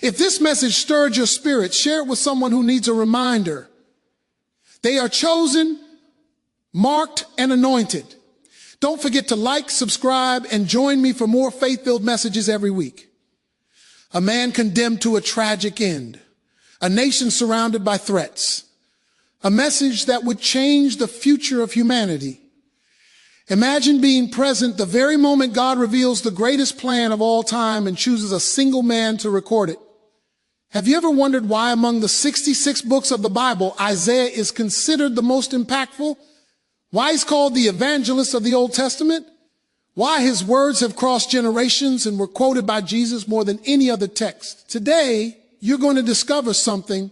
If this message stirred your spirit, share it with someone who needs a reminder. They are chosen, marked, and anointed. Don't forget to like, subscribe, and join me for more faith-filled messages every week. A man condemned to a tragic end. A nation surrounded by threats. A message that would change the future of humanity. Imagine being present the very moment God reveals the greatest plan of all time and chooses a single man to record it. Have you ever wondered why among the 66 books of the Bible, Isaiah is considered the most impactful? Why he's called the evangelist of the Old Testament? Why his words have crossed generations and were quoted by Jesus more than any other text? Today, you're going to discover something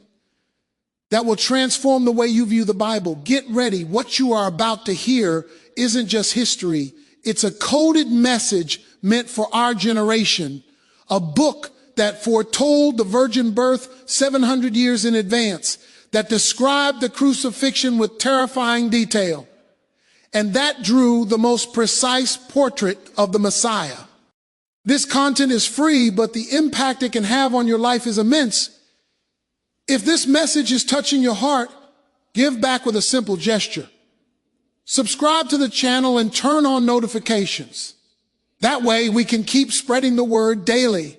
that will transform the way you view the Bible. Get ready. What you are about to hear isn't just history. It's a coded message meant for our generation. A book that foretold the virgin birth 700 years in advance, that described the crucifixion with terrifying detail, and that drew the most precise portrait of the Messiah. This content is free, but the impact it can have on your life is immense. If this message is touching your heart, give back with a simple gesture. Subscribe to the channel and turn on notifications. That way we can keep spreading the word daily.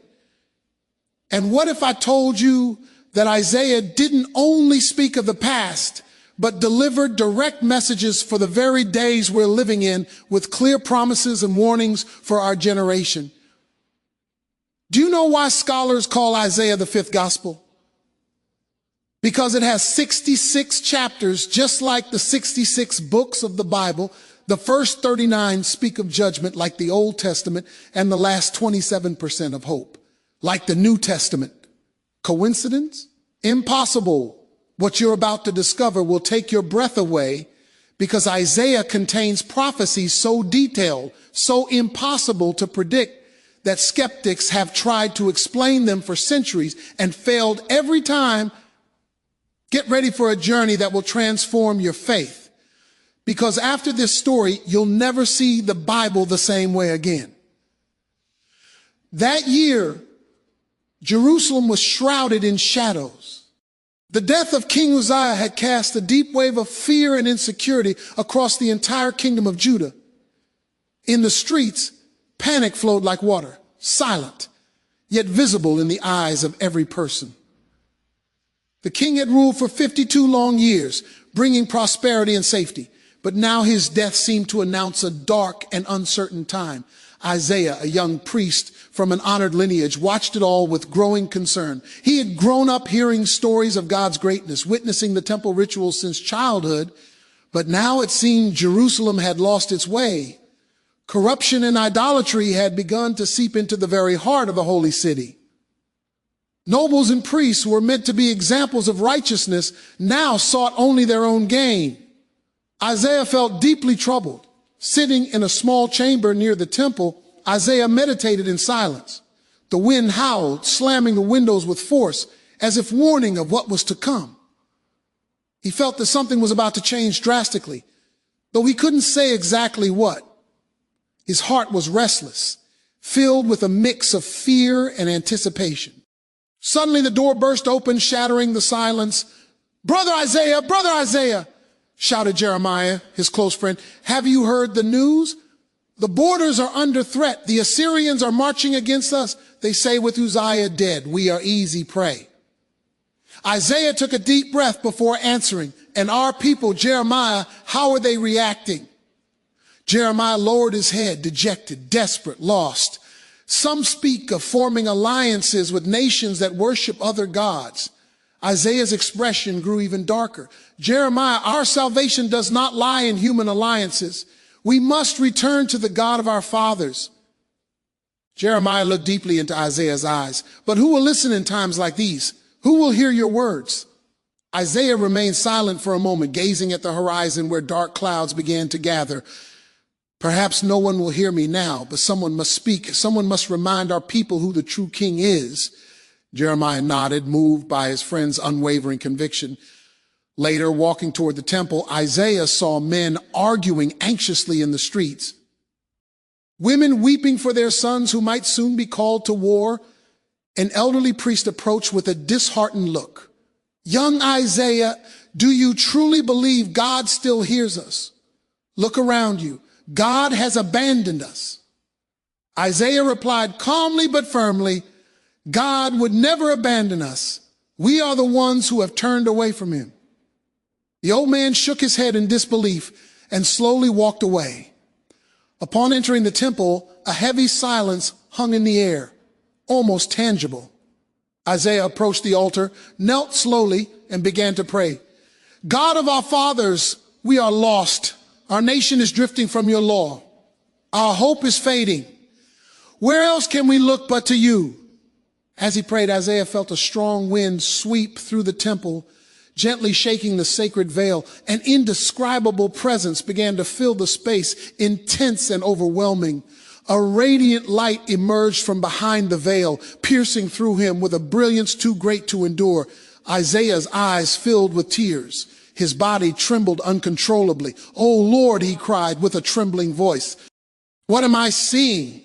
And what if I told you that Isaiah didn't only speak of the past, but delivered direct messages for the very days we're living in with clear promises and warnings for our generation? Do you know why scholars call Isaiah the fifth gospel? Because it has 66 chapters, just like the 66 books of the Bible. The first 39 speak of judgment like the Old Testament, and the last 27% of hope, like the New Testament. Coincidence? Impossible. What you're about to discover will take your breath away, because Isaiah contains prophecies so detailed, so impossible to predict, that skeptics have tried to explain them for centuries and failed every time. Get ready for a journey that will transform your faith, because after this story, you'll never see the Bible the same way again. That year, Jerusalem was shrouded in shadows. The death of King Uzziah had cast a deep wave of fear and insecurity across the entire kingdom of Judah. In the streets, panic flowed like water, silent, yet visible in the eyes of every person. The king had ruled for 52 long years, bringing prosperity and safety. But now his death seemed to announce a dark and uncertain time. Isaiah, a young priest from an honored lineage, watched it all with growing concern. He had grown up hearing stories of God's greatness, witnessing the temple rituals since childhood, but now it seemed Jerusalem had lost its way. Corruption and idolatry had begun to seep into the very heart of the holy city. Nobles and priests who were meant to be examples of righteousness now sought only their own gain. Isaiah felt deeply troubled. Sitting in a small chamber near the temple, Isaiah meditated in silence. The wind howled, slamming the windows with force, as if warning of what was to come. He felt that something was about to change drastically, though he couldn't say exactly what. His heart was restless, filled with a mix of fear and anticipation. Suddenly the door burst open, shattering the silence. "Brother Isaiah," shouted Jeremiah, his close friend. "Have you heard the news? The borders are under threat. The Assyrians are marching against us. They say with Uzziah dead, we are easy prey." Isaiah took a deep breath before answering. "And our people, Jeremiah, how are they reacting?" Jeremiah lowered his head, dejected, desperate, lost. "Some speak of forming alliances with nations that worship other gods." Isaiah's expression grew even darker. "Jeremiah, our salvation does not lie in human alliances. We must return to the God of our fathers." Jeremiah looked deeply into Isaiah's eyes. "But who will listen in times like these? Who will hear your words?" Isaiah remained silent for a moment, gazing at the horizon where dark clouds began to gather. "Perhaps no one will hear me now, but someone must speak. Someone must remind our people who the true king is." Jeremiah nodded, moved by his friend's unwavering conviction. Later, walking toward the temple, Isaiah saw men arguing anxiously in the streets. Women weeping for their sons who might soon be called to war, An elderly priest approached with a disheartened look. Young Isaiah, do you truly believe God still hears us? Look around you. God has abandoned us. Isaiah replied calmly but firmly, God would never abandon us. We are the ones who have turned away from him. The old man shook his head in disbelief and slowly walked away. Upon entering the temple, a heavy silence hung in the air, almost tangible. Isaiah approached the altar, knelt slowly, and began to pray. God of our fathers, we are lost. Our nation is drifting from your law. Our hope is fading. Where else can we look but to you? As he prayed, Isaiah felt a strong wind sweep through the temple, gently shaking the sacred veil. An indescribable presence began to fill the space, intense and overwhelming. A radiant light emerged from behind the veil, piercing through him with a brilliance too great to endure. Isaiah's eyes filled with tears. His body trembled uncontrollably. "Oh Lord," he cried with a trembling voice, "what am I seeing?"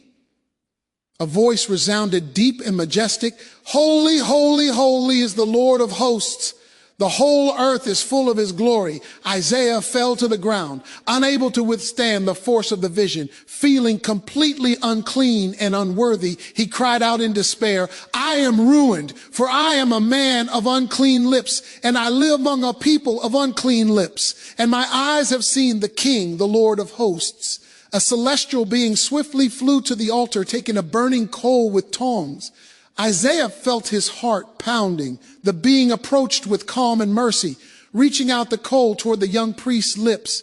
A voice resounded deep and majestic. "Holy, holy, holy is the Lord of hosts. The whole earth is full of his glory." Isaiah fell to the ground, unable to withstand the force of the vision. Feeling completely unclean and unworthy, he cried out in despair, "I am ruined, for I am a man of unclean lips, and I live among a people of unclean lips. And my eyes have seen the King, the Lord of hosts." A celestial being swiftly flew to the altar, taking a burning coal with tongs. Isaiah felt his heart pounding. The being approached with calm and mercy, reaching out the coal toward the young priest's lips.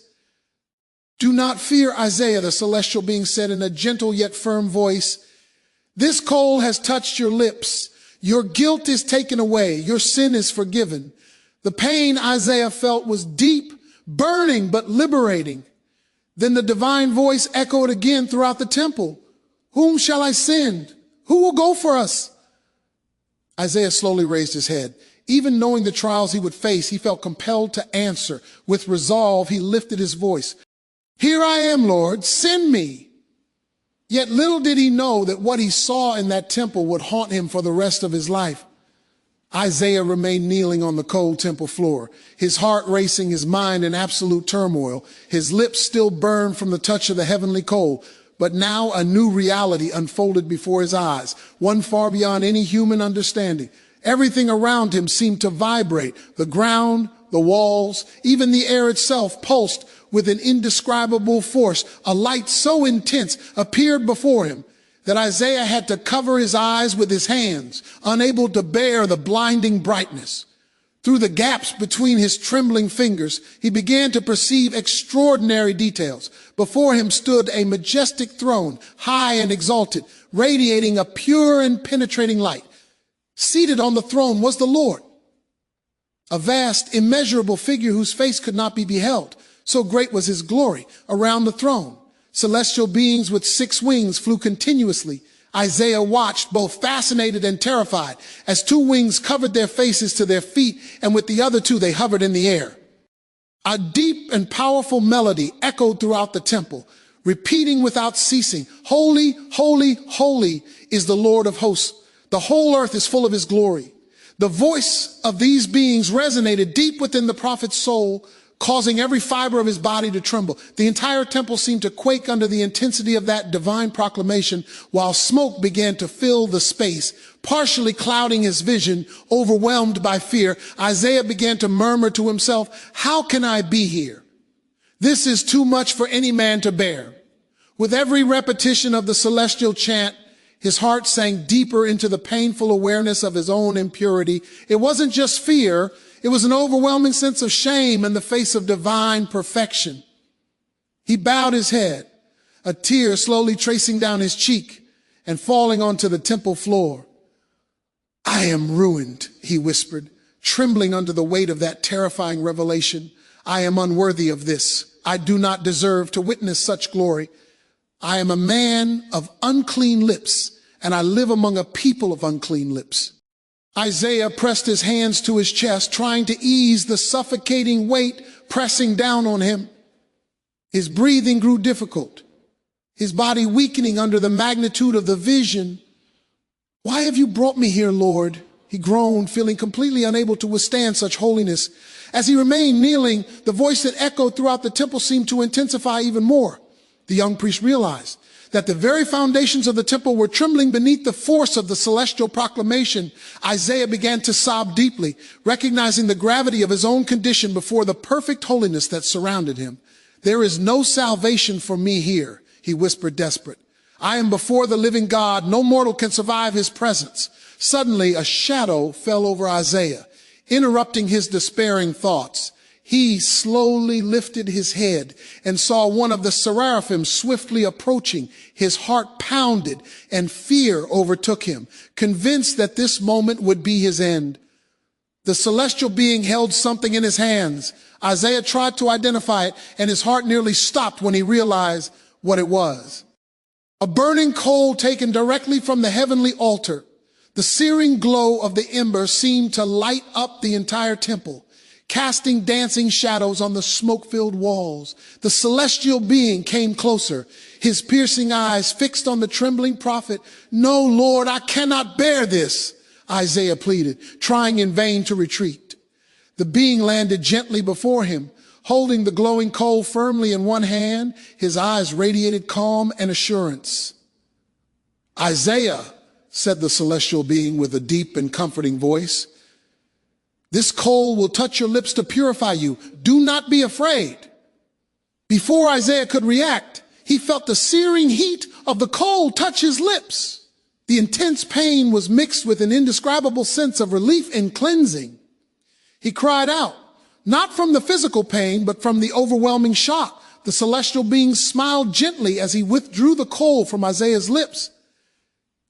"Do not fear, Isaiah," the celestial being said in a gentle yet firm voice. "This coal has touched your lips. Your guilt is taken away. Your sin is forgiven." The pain Isaiah felt was deep, burning, but liberating. Then the divine voice echoed again throughout the temple. "Whom shall I send? Who will go for us?" Isaiah slowly raised his head. Even knowing the trials he would face, he felt compelled to answer. With resolve, he lifted his voice. "Here I am, Lord, send me." Yet little did he know that what he saw in that temple would haunt him for the rest of his life. Isaiah remained kneeling on the cold temple floor, his heart racing, his mind in absolute turmoil. His lips still burned from the touch of the heavenly coal. But now a new reality unfolded before his eyes, one far beyond any human understanding. Everything around him seemed to vibrate. The ground, the walls, even the air itself pulsed with an indescribable force. A light so intense appeared before him that Isaiah had to cover his eyes with his hands, unable to bear the blinding brightness. Through the gaps between his trembling fingers, he began to perceive extraordinary details. Before him stood a majestic throne, high and exalted, radiating a pure and penetrating light. Seated on the throne was the Lord, a vast, immeasurable figure whose face could not be beheld. So great was his glory. Around the throne, celestial beings with 6 wings flew continuously. Isaiah watched, both fascinated and terrified, as 2 wings covered their faces to their feet, and with the other 2 they hovered in the air. A deep and powerful melody echoed throughout the temple, repeating without ceasing, "Holy, holy, holy is the Lord of hosts. The whole earth is full of his glory." The voice of these beings resonated deep within the prophet's soul, causing every fiber of his body to tremble. The entire temple seemed to quake under the intensity of that divine proclamation, while smoke began to fill the space, partially clouding his vision. Overwhelmed by fear, Isaiah began to murmur to himself, "How can I be here? This is too much for any man to bear." With every repetition of the celestial chant, his heart sank deeper into the painful awareness of his own impurity. It wasn't just fear. It was an overwhelming sense of shame in the face of divine perfection. He bowed his head, a tear slowly tracing down his cheek and falling onto the temple floor. "I am ruined," he whispered, trembling under the weight of that terrifying revelation. "I am unworthy of this. I do not deserve to witness such glory. I am a man of unclean lips, and I live among a people of unclean lips." Isaiah pressed his hands to his chest, trying to ease the suffocating weight pressing down on him. His breathing grew difficult, his body weakening under the magnitude of the vision. Why have you brought me here, Lord? He groaned, feeling completely unable to withstand such holiness. As he remained kneeling, the voice that echoed throughout the temple seemed to intensify even more. The young priest realized that the very foundations of the temple were trembling beneath the force of the celestial proclamation. Isaiah began to sob deeply, recognizing the gravity of his own condition before the perfect holiness that surrounded him. There is no salvation for me here, he whispered, desperate. I am before the living God. No mortal can survive his presence. Suddenly, a shadow fell over Isaiah, interrupting his despairing thoughts. He slowly lifted his head and saw one of the seraphim swiftly approaching. His heart pounded and fear overtook him, convinced that this moment would be his end. The celestial being held something in his hands. Isaiah tried to identify it, and his heart nearly stopped when he realized what it was. A burning coal taken directly from the heavenly altar. The searing glow of the ember seemed to light up the entire temple, casting dancing shadows on the smoke-filled walls. The celestial being came closer, his piercing eyes fixed on the trembling prophet. No, Lord, I cannot bear this, Isaiah pleaded, trying in vain to retreat. The being landed gently before him, holding the glowing coal firmly in one hand. His eyes radiated calm and assurance. Isaiah, said the celestial being with a deep and comforting voice, this coal will touch your lips to purify you. Do not be afraid. Before Isaiah could react, he felt the searing heat of the coal touch his lips. The intense pain was mixed with an indescribable sense of relief and cleansing. He cried out, not from the physical pain, but from the overwhelming shock. The celestial being smiled gently as he withdrew the coal from Isaiah's lips.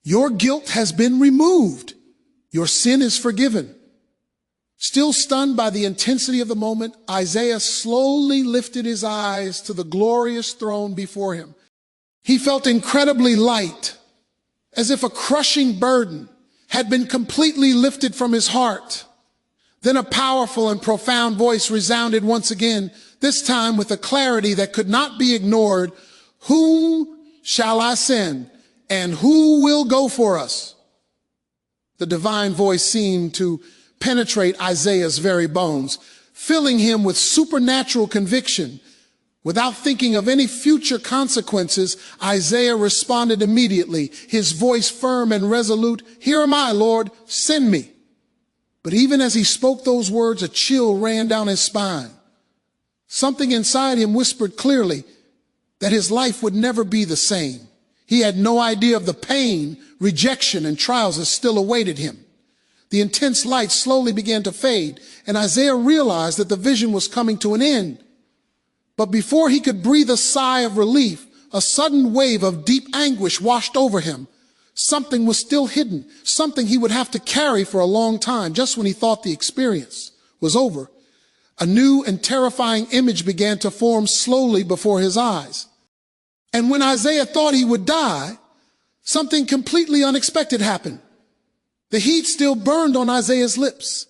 Your guilt has been removed. Your sin is forgiven. Still stunned by the intensity of the moment, Isaiah slowly lifted his eyes to the glorious throne before him. He felt incredibly light, as if a crushing burden had been completely lifted from his heart. Then a powerful and profound voice resounded once again, this time with a clarity that could not be ignored. Whom shall I send, and who will go for us? The divine voice seemed to penetrate Isaiah's very bones, filling him with supernatural conviction. Without thinking of any future consequences, Isaiah responded immediately, his voice firm and resolute. Here am I, Lord, send me. But even as he spoke those words, a chill ran down his spine. Something inside him whispered clearly that his life would never be the same. He had no idea of the pain, rejection, and trials that still awaited him. The intense light slowly began to fade, and Isaiah realized that the vision was coming to an end. But before he could breathe a sigh of relief, a sudden wave of deep anguish washed over him. Something was still hidden, something he would have to carry for a long time. Just when he thought the experience was over, a new and terrifying image began to form slowly before his eyes. And when Isaiah thought he would die, something completely unexpected happened. The heat still burned on Isaiah's lips.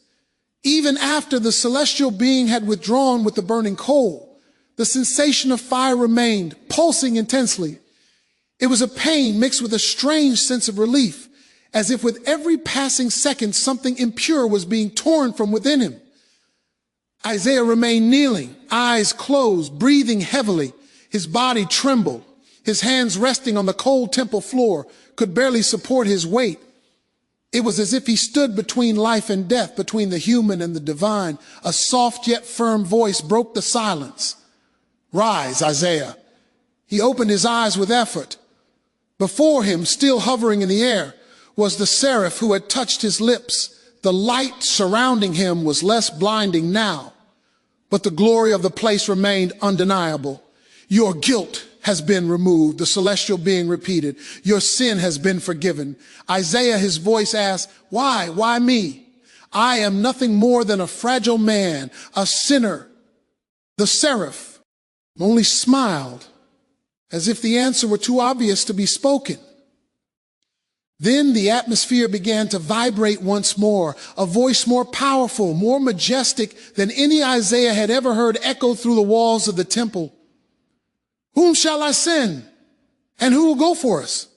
Even after the celestial being had withdrawn with the burning coal, the sensation of fire remained, pulsing intensely. It was a pain mixed with a strange sense of relief, as if with every passing second something impure was being torn from within him. Isaiah remained kneeling, eyes closed, breathing heavily. His body trembled. His hands resting on the cold temple floor could barely support his weight. It was as if he stood between life and death, between the human and the divine. A soft yet firm voice broke the silence. Rise, Isaiah. He opened his eyes with effort. Before him, still hovering in the air, was the Seraph who had touched his lips. The light surrounding him was less blinding now, but the glory of the place remained undeniable. Your guilt has been removed, the celestial being repeated. Your sin has been forgiven. Isaiah, his voice asked, why? Why me? I am nothing more than a fragile man, a sinner. The Seraph only smiled, as if the answer were too obvious to be spoken. Then the atmosphere began to vibrate once more, a voice more powerful, more majestic than any Isaiah had ever heard echo through the walls of the temple. Whom shall I send? And who will go for us?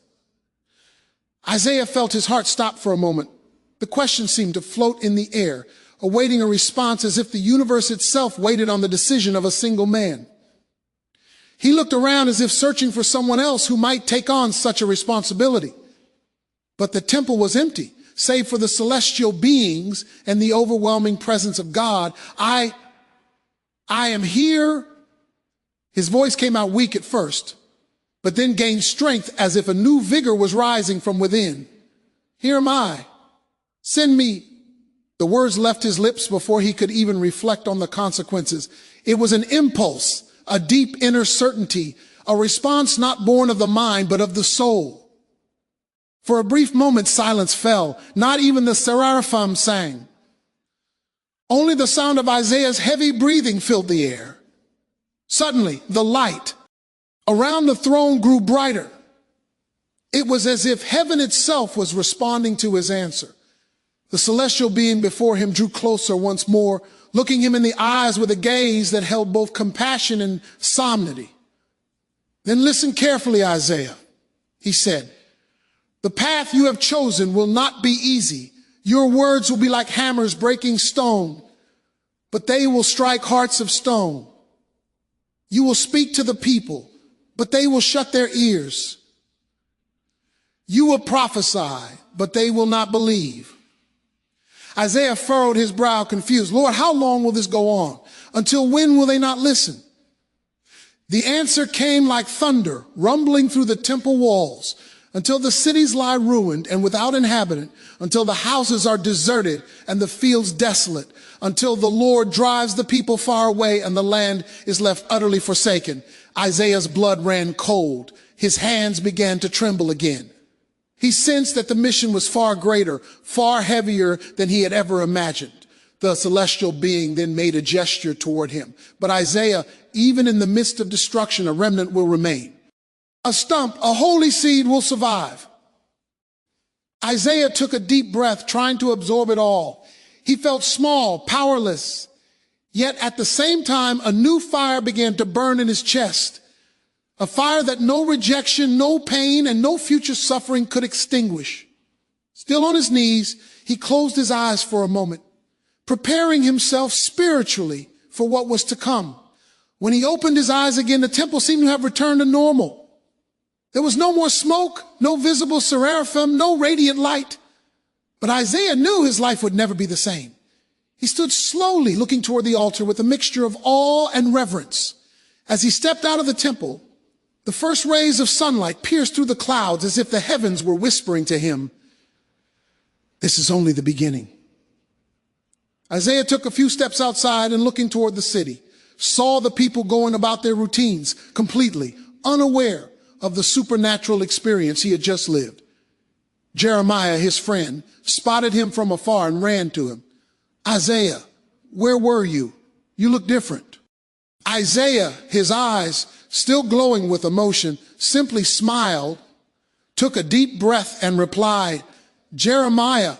Isaiah felt his heart stop for a moment. The question seemed to float in the air, awaiting a response as if the universe itself waited on the decision of a single man. He looked around as if searching for someone else who might take on such a responsibility. But the temple was empty, save for the celestial beings and the overwhelming presence of God. I am here. His voice came out weak at first, but then gained strength as if a new vigor was rising from within. Here am I. Send me. The words left his lips before he could even reflect on the consequences. It was an impulse, a deep inner certainty, a response not born of the mind, but of the soul. For a brief moment, silence fell. Not even the Seraphim sang. Only the sound of Isaiah's heavy breathing filled the air. Suddenly, the light around the throne grew brighter. It was as if heaven itself was responding to his answer. The celestial being before him drew closer once more, looking him in the eyes with a gaze that held both compassion and solemnity. Then listen carefully, Isaiah, he said. The path you have chosen will not be easy. Your words will be like hammers breaking stone, but they will strike hearts of stone. You will speak to the people, but they will shut their ears. You will prophesy, but they will not believe. Isaiah furrowed his brow, confused. Lord, how long will this go on? Until when will they not listen? The answer came like thunder, rumbling through the temple walls, until the cities lie ruined and without inhabitant, until the houses are deserted and the fields desolate, until the Lord drives the people far away and the land is left utterly forsaken. Isaiah's blood ran cold. His hands began to tremble again. He sensed that the mission was far greater, far heavier than he had ever imagined. The celestial being then made a gesture toward him. But Isaiah, even in the midst of destruction, a remnant will remain. A stump, a holy seed will survive. Isaiah took a deep breath, trying to absorb it all. He felt small, powerless. Yet at the same time, a new fire began to burn in his chest. A fire that no rejection, no pain, and no future suffering could extinguish. Still on his knees, he closed his eyes for a moment, preparing himself spiritually for what was to come. When he opened his eyes again, the temple seemed to have returned to normal. There was no more smoke, no visible seraphim, no radiant light. But Isaiah knew his life would never be the same. He stood slowly looking toward the altar with a mixture of awe and reverence. As he stepped out of the temple, the first rays of sunlight pierced through the clouds as if the heavens were whispering to him, "This is only the beginning." Isaiah took a few steps outside and looking toward the city, saw the people going about their routines, completely unaware of the supernatural experience he had just lived. Jeremiah, his friend, spotted him from afar and ran to him. "Isaiah, where were you? You look different." Isaiah, his eyes still glowing with emotion, simply smiled, took a deep breath and replied, "Jeremiah,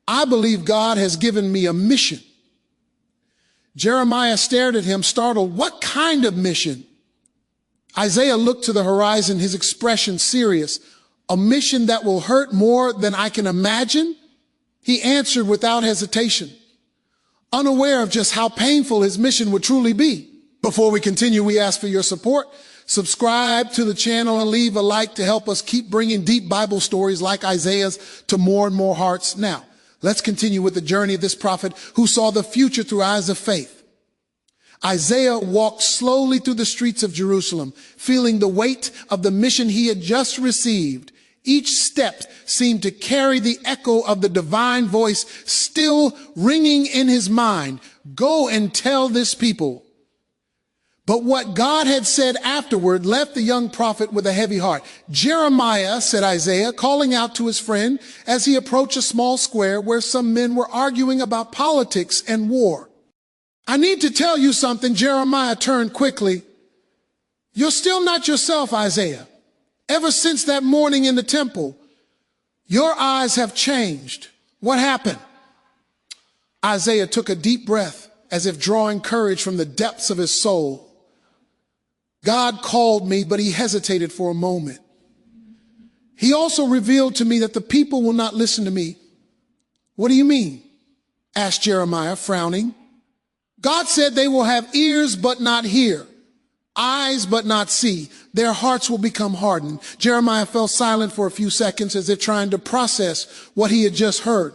I believe God has given me a mission." Jeremiah stared at him, startled. "What kind of mission?" Isaiah looked to the horizon, his expression serious. "A mission that will hurt more than I can imagine?" He answered without hesitation, unaware of just how painful his mission would truly be. Before we continue, we ask for your support. Subscribe to the channel and leave a like to help us keep bringing deep Bible stories like Isaiah's to more and more hearts. Now, let's continue with the journey of this prophet who saw the future through eyes of faith. Isaiah walked slowly through the streets of Jerusalem, feeling the weight of the mission he had just received. Each step seemed to carry the echo of the divine voice still ringing in his mind. "Go and tell this people." But what God had said afterward left the young prophet with a heavy heart. "Jeremiah," said Isaiah, calling out to his friend as he approached a small square where some men were arguing about politics and war. "I need to tell you something." Jeremiah turned quickly. "You're still not yourself, Isaiah. Ever since that morning in the temple, your eyes have changed. What happened?" Isaiah took a deep breath as if drawing courage from the depths of his soul. "God called me, but he hesitated for a moment. He also revealed to me that the people will not listen to me. What do you mean? Asked Jeremiah, frowning. God said they will have ears but not hear, eyes but not see. Their hearts will become hardened. Jeremiah fell silent for a few seconds as if trying to process what he had just heard.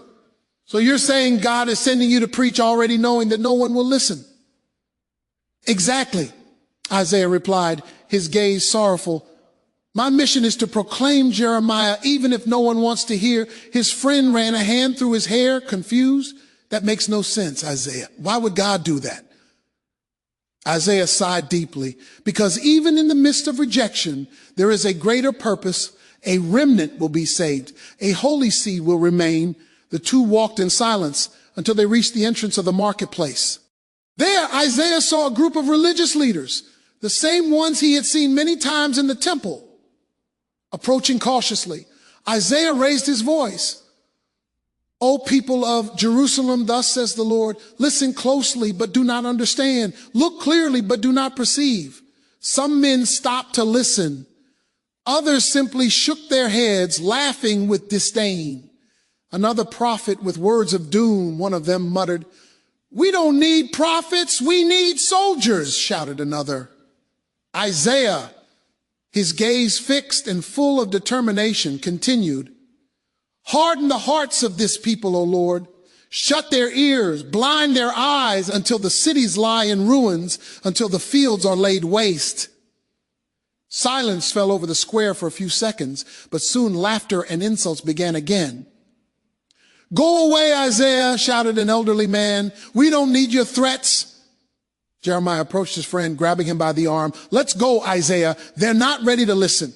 So you're saying God is sending you to preach already knowing that no one will listen? Exactly, Isaiah replied, his gaze sorrowful. My mission is to proclaim Jeremiah even if no one wants to hear. His friend ran a hand through his hair, confused. That makes no sense, Isaiah. Why would God do that? Isaiah sighed deeply, because even in the midst of rejection, there is a greater purpose. A remnant will be saved. A holy seed will remain. The two walked in silence until they reached the entrance of the marketplace. There, Isaiah saw a group of religious leaders, the same ones he had seen many times in the temple. Approaching cautiously, Isaiah raised his voice. O people of Jerusalem, thus says the Lord, listen closely, but do not understand. Look clearly, but do not perceive. Some men stopped to listen. Others simply shook their heads, laughing with disdain. Another prophet with words of doom, one of them muttered, we don't need prophets, we need soldiers, shouted another. Isaiah, his gaze fixed and full of determination, continued, harden the hearts of this people, O Lord. Shut their ears, blind their eyes until the cities lie in ruins, until the fields are laid waste. Silence fell over the square for a few seconds, but soon laughter and insults began again. Go away, Isaiah, shouted an elderly man. We don't need your threats. Jeremiah approached his friend, grabbing him by the arm. Let's go, Isaiah. They're not ready to listen.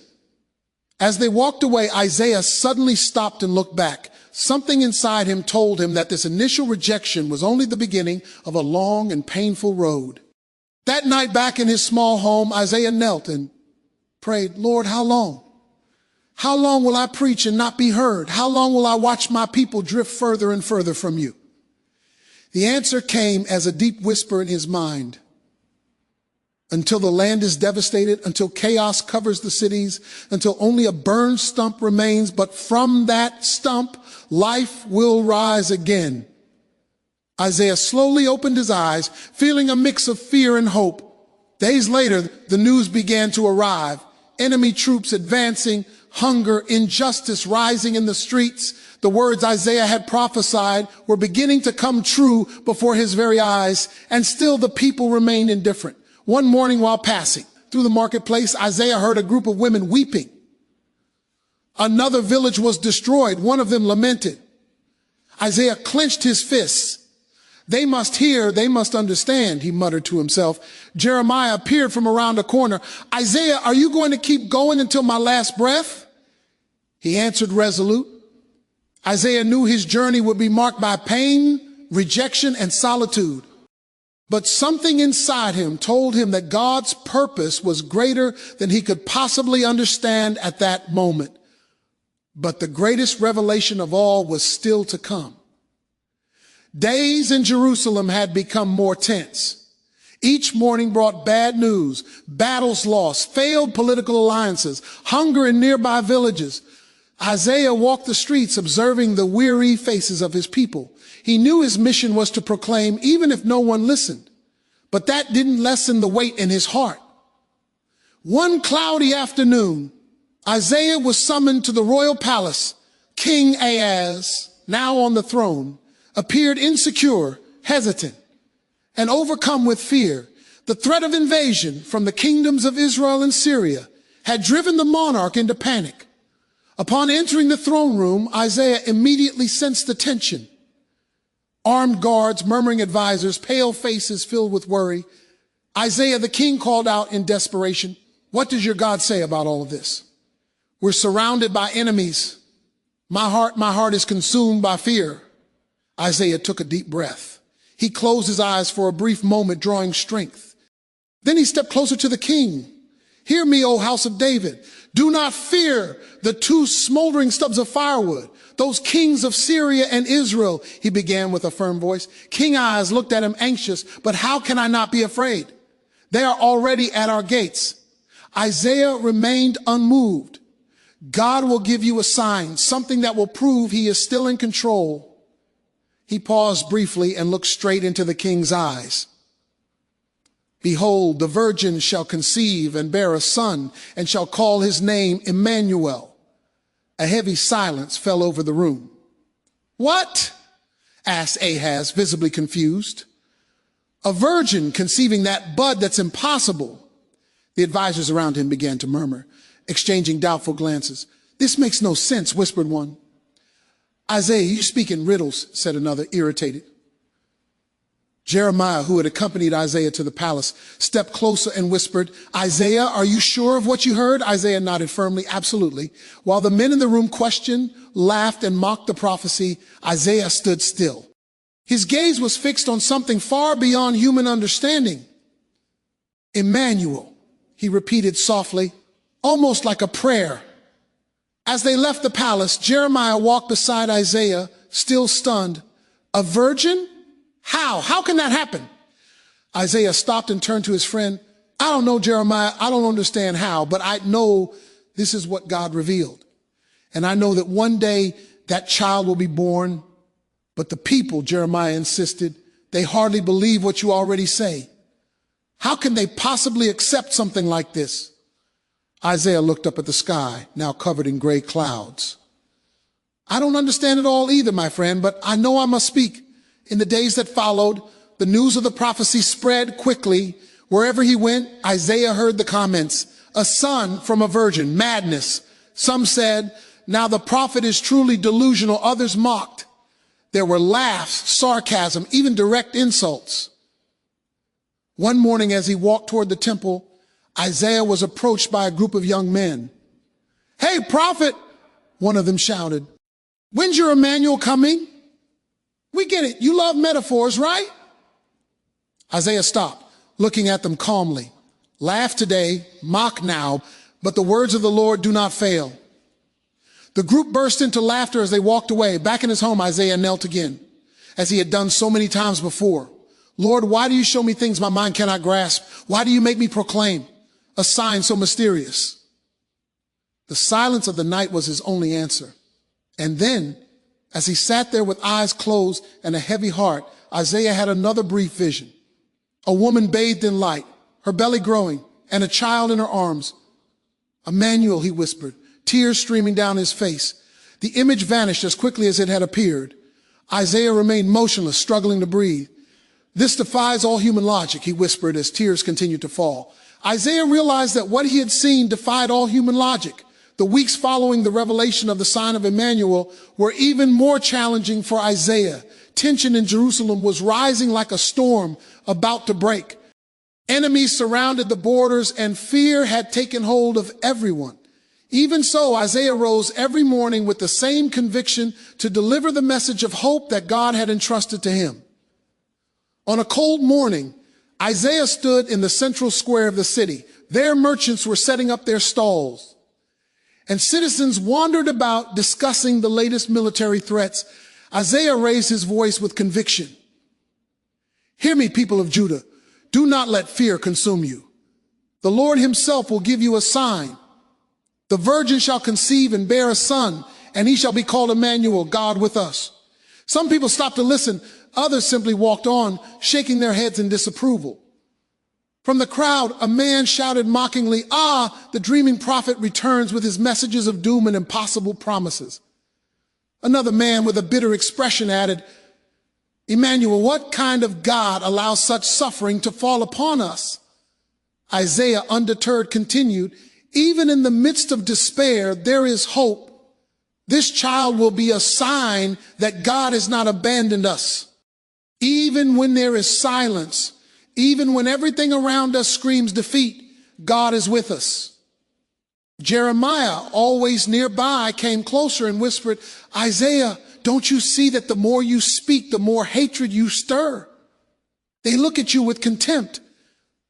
As they walked away, Isaiah suddenly stopped and looked back. Something inside him told him that this initial rejection was only the beginning of a long and painful road. That night back in his small home, Isaiah knelt and prayed, Lord, how long? How long will I preach and not be heard? How long will I watch my people drift further and further from you? The answer came as a deep whisper in his mind. Until the land is devastated, until chaos covers the cities, until only a burned stump remains, but from that stump, life will rise again. Isaiah slowly opened his eyes, feeling a mix of fear and hope. Days later, the news began to arrive. Enemy troops advancing, hunger, injustice rising in the streets. The words Isaiah had prophesied were beginning to come true before his very eyes, and still the people remained indifferent. One morning while passing through the marketplace, Isaiah heard a group of women weeping. Another village was destroyed. One of them lamented. Isaiah clenched his fists. They must hear, they must understand, he muttered to himself. Jeremiah appeared from around a corner. Isaiah, are you going to keep going until my last breath? He answered resolute. Isaiah knew his journey would be marked by pain, rejection, and solitude. But something inside him told him that God's purpose was greater than he could possibly understand at that moment. But the greatest revelation of all was still to come. Days in Jerusalem had become more tense. Each morning brought bad news, battles lost, failed political alliances, hunger in nearby villages. Isaiah walked the streets observing the weary faces of his people. He knew his mission was to proclaim even if no one listened, but that didn't lessen the weight in his heart. One cloudy afternoon, Isaiah was summoned to the royal palace. King Ahaz, now on the throne, appeared insecure, hesitant, and overcome with fear. The threat of invasion from the kingdoms of Israel and Syria had driven the monarch into panic. Upon entering the throne room, Isaiah immediately sensed the tension. Armed guards, murmuring advisors, pale faces filled with worry. Isaiah, the king, called out in desperation, "What does your God say about all of this? We're surrounded by enemies. My heart is consumed by fear." Isaiah took a deep breath. He closed his eyes for a brief moment, drawing strength. Then he stepped closer to the king. "Hear me, O house of David. Do not fear the two smoldering stubs of firewood, those kings of Syria and Israel," he began with a firm voice. King Ahaz looked at him anxious, "But how can I not be afraid? They are already at our gates." Isaiah remained unmoved. God will give you a sign, something that will prove he is still in control. He paused briefly and looked straight into the king's eyes. Behold, the virgin shall conceive and bear a son, and shall call his name Emmanuel. A heavy silence fell over the room. What? Asked Ahaz, visibly confused. A virgin conceiving that bud that's impossible. The advisors around him began to murmur, exchanging doubtful glances. This makes no sense, whispered one. Isaiah, you speak in riddles, said another, irritated. Jeremiah, who had accompanied Isaiah to the palace, stepped closer and whispered, Isaiah, are you sure of what you heard? Isaiah nodded firmly, absolutely. While the men in the room questioned, laughed, and mocked the prophecy, Isaiah stood still. His gaze was fixed on something far beyond human understanding. Emmanuel, he repeated softly, almost like a prayer. As they left the palace, Jeremiah walked beside Isaiah, still stunned. A virgin? How? How can that happen? Isaiah stopped and turned to his friend. I don't know, Jeremiah. I don't understand how, but I know this is what God revealed. And I know that one day that child will be born. But the people, Jeremiah insisted, they hardly believe what you already say. How can they possibly accept something like this? Isaiah looked up at the sky, now covered in gray clouds. I don't understand it all either, my friend, but I know I must speak. In the days that followed, the news of the prophecy spread quickly. Wherever he went, Isaiah heard the comments, a son from a virgin, madness. Some said, now the prophet is truly delusional. Others mocked. There were laughs, sarcasm, even direct insults. One morning as he walked toward the temple, Isaiah was approached by a group of young men. Hey, prophet, one of them shouted. When's your Emmanuel coming? We get it. You love metaphors, right? Isaiah stopped, looking at them calmly. Laugh today, mock now, but the words of the Lord do not fail. The group burst into laughter as they walked away. Back in his home, Isaiah knelt again, as he had done so many times before. Lord, why do you show me things my mind cannot grasp? Why do you make me proclaim a sign so mysterious? The silence of the night was his only answer. And then, as he sat there with eyes closed and a heavy heart, Isaiah had another brief vision. A woman bathed in light, her belly growing, and a child in her arms. Emmanuel, he whispered, tears streaming down his face. The image vanished as quickly as it had appeared. Isaiah remained motionless, struggling to breathe. This defies all human logic, he whispered as tears continued to fall. Isaiah realized that what he had seen defied all human logic. The weeks following the revelation of the sign of Emmanuel were even more challenging for Isaiah. Tension in Jerusalem was rising like a storm about to break. Enemies surrounded the borders and fear had taken hold of everyone. Even so, Isaiah rose every morning with the same conviction to deliver the message of hope that God had entrusted to him. On a cold morning, Isaiah stood in the central square of the city. There, merchants were setting up their stalls, and citizens wandered about discussing the latest military threats. Isaiah raised his voice with conviction. Hear me, people of Judah. Do not let fear consume you. The Lord himself will give you a sign. The virgin shall conceive and bear a son, and he shall be called Emmanuel, God with us. Some people stopped to listen. Others simply walked on, shaking their heads in disapproval. From the crowd, a man shouted mockingly, the dreaming prophet returns with his messages of doom and impossible promises. Another man with a bitter expression added, Emmanuel, what kind of God allows such suffering to fall upon us? Isaiah, undeterred, continued, even in the midst of despair, there is hope. This child will be a sign that God has not abandoned us. Even when there is silence, even when everything around us screams defeat, God is with us. Jeremiah, always nearby, came closer and whispered, Isaiah, don't you see that the more you speak, the more hatred you stir? They look at you with contempt.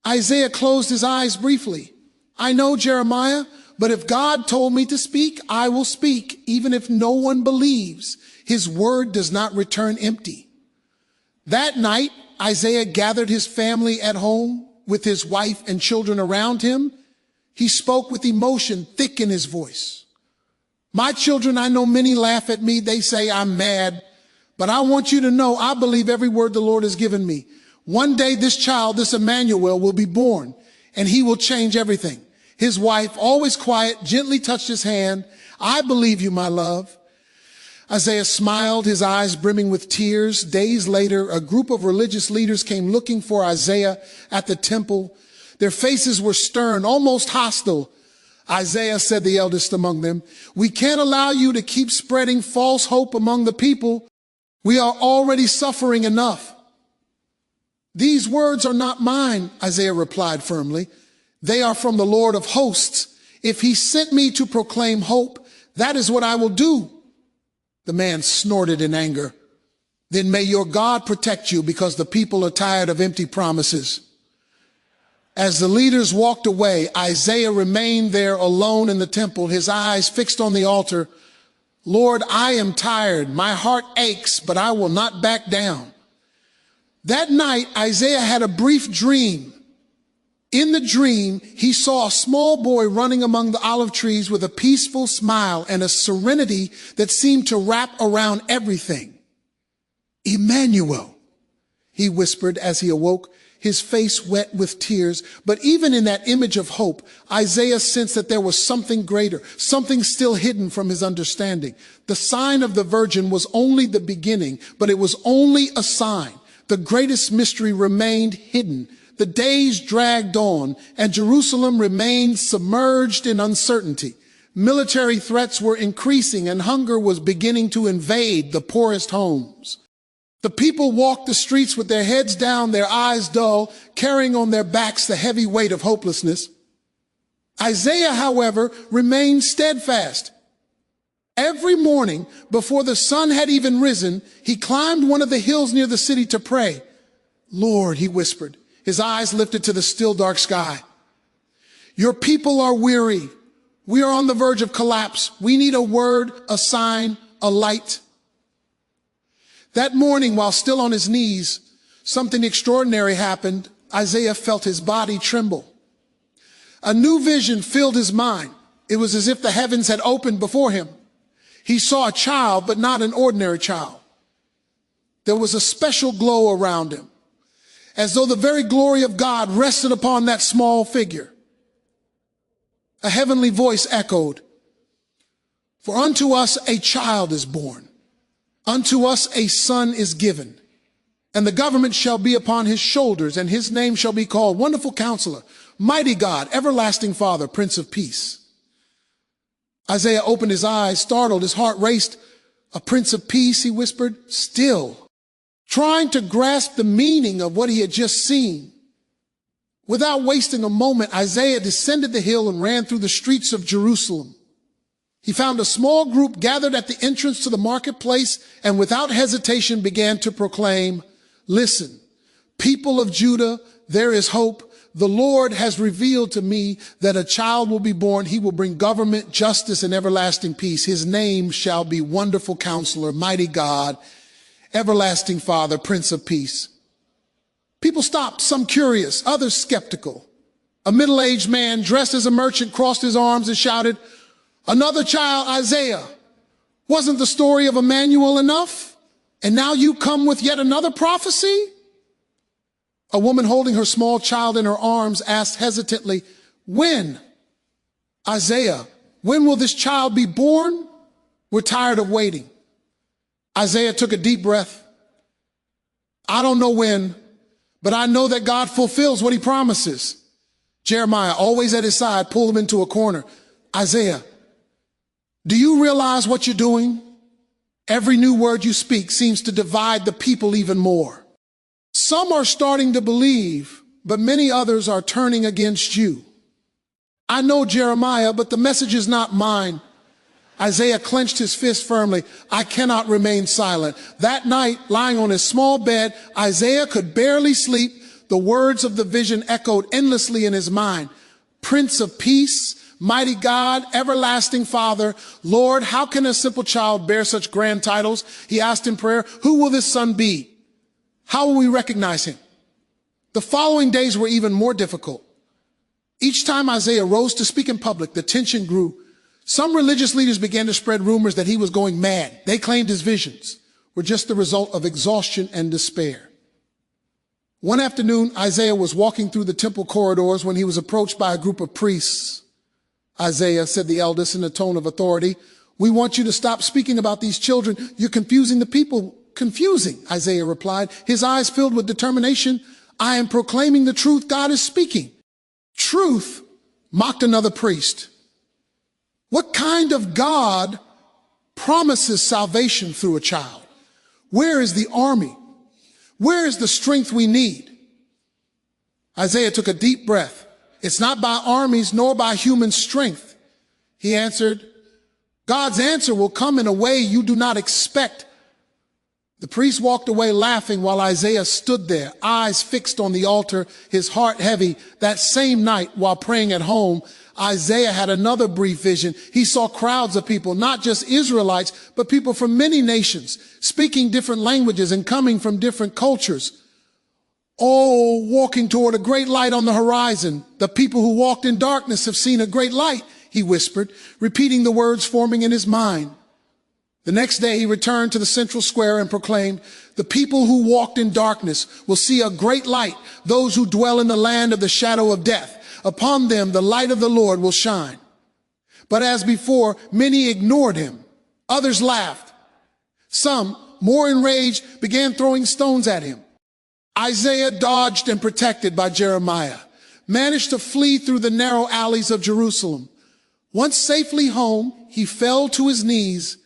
Isaiah closed his eyes briefly. I know, Jeremiah, but if God told me to speak, I will speak, even if no one believes. His word does not return empty. That night, Isaiah gathered his family at home with his wife and children around him. He spoke with emotion thick in his voice. My children, I know many laugh at me. They say I'm mad. But I want you to know I believe every word the Lord has given me. One day this child, this Emmanuel, will be born, and he will change everything. His wife, always quiet, gently touched his hand. I believe you, my love. Isaiah smiled, his eyes brimming with tears. Days later, a group of religious leaders came looking for Isaiah at the temple. Their faces were stern, almost hostile. Isaiah, said the eldest among them, we can't allow you to keep spreading false hope among the people. We are already suffering enough. These words are not mine, Isaiah replied firmly. They are from the Lord of hosts. If he sent me to proclaim hope, that is what I will do. The man snorted in anger. Then may your God protect you, because the people are tired of empty promises. As the leaders walked away, Isaiah remained there alone in the temple, his eyes fixed on the altar. Lord, I am tired. My heart aches, but I will not back down. That night, Isaiah had a brief dream. In the dream, he saw a small boy running among the olive trees with a peaceful smile and a serenity that seemed to wrap around everything. Emmanuel, he whispered as he awoke, his face wet with tears. But even in that image of hope, Isaiah sensed that there was something greater, something still hidden from his understanding. The sign of the virgin was only the beginning, but it was only a sign. The greatest mystery remained hidden. The days dragged on, and Jerusalem remained submerged in uncertainty. Military threats were increasing, and hunger was beginning to invade the poorest homes. The people walked the streets with their heads down, their eyes dull, carrying on their backs the heavy weight of hopelessness. Isaiah, however, remained steadfast. Every morning, before the sun had even risen, he climbed one of the hills near the city to pray. Lord, he whispered, his eyes lifted to the still dark sky. Your people are weary. We are on the verge of collapse. We need a word, a sign, a light. That morning, while still on his knees, something extraordinary happened. Isaiah felt his body tremble. A new vision filled his mind. It was as if the heavens had opened before him. He saw a child, but not an ordinary child. There was a special glow around him, as though the very glory of God rested upon that small figure. A heavenly voice echoed, for unto us a child is born. Unto us a son is given, and the government shall be upon his shoulders, and his name shall be called Wonderful Counselor, Mighty God, Everlasting Father, Prince of Peace. Isaiah opened his eyes, startled, his heart raced. A Prince of Peace, he whispered, still, trying to grasp the meaning of what he had just seen. Without wasting a moment, Isaiah descended the hill and ran through the streets of Jerusalem. He found a small group gathered at the entrance to the marketplace and without hesitation began to proclaim, listen, people of Judah, there is hope. The Lord has revealed to me that a child will be born. He will bring government, justice, and everlasting peace. His name shall be Wonderful Counselor, Mighty God, Everlasting Father, Prince of Peace. People stopped, some curious, others skeptical. A middle-aged man dressed as a merchant crossed his arms and shouted, another child, Isaiah. Wasn't the story of Emmanuel enough? And now you come with yet another prophecy? A woman holding her small child in her arms asked hesitantly, when? Isaiah, when will this child be born? We're tired of waiting. Isaiah took a deep breath. I don't know when, but I know that God fulfills what he promises. Jeremiah, always at his side, pulled him into a corner. Isaiah, do you realize what you're doing? Every new word you speak seems to divide the people even more. Some are starting to believe, but many others are turning against you. I know Jeremiah, but the message is not mine. Isaiah clenched his fist firmly. I cannot remain silent. That night, lying on his small bed, Isaiah could barely sleep. The words of the vision echoed endlessly in his mind. Prince of Peace, Mighty God, Everlasting Father, Lord, how can a simple child bear such grand titles? He asked in prayer, who will this son be? How will we recognize him? The following days were even more difficult. Each time Isaiah rose to speak in public, the tension grew. Some religious leaders began to spread rumors that he was going mad. They claimed his visions were just the result of exhaustion and despair. One afternoon, Uzziah was walking through the temple corridors when he was approached by a group of priests. "Uzziah," said the eldest in a tone of authority, "we want you to stop speaking about these children. You're confusing the people." "Confusing," Uzziah replied, his eyes filled with determination. "I am proclaiming the truth God is speaking." "Truth?" mocked another priest. "What kind of God promises salvation through a child? Where is the army? Where is the strength we need?" Uzziah took a deep breath. "It's not by armies nor by human strength," he answered. "God's answer will come in a way you do not expect." The priest walked away laughing while Uzziah stood there, eyes fixed on the altar, his heart heavy. That same night, while praying at home, Uzziah had another brief vision. He saw crowds of people, not just Israelites, but people from many nations, speaking different languages and coming from different cultures, all walking toward a great light on the horizon. "The people who walked in darkness have seen a great light," he whispered, repeating the words forming in his mind. The next day he returned to the central square and proclaimed, "The people who walked in darkness will see a great light. Those who dwell in the land of the shadow of death, upon them the light of the Lord will shine." But as before, many ignored him. Others laughed. Some, more enraged, began throwing stones at him. Uzziah, dodged and protected by Jeremiah, managed to flee through the narrow alleys of Jerusalem. Once safely home, he fell to his knees.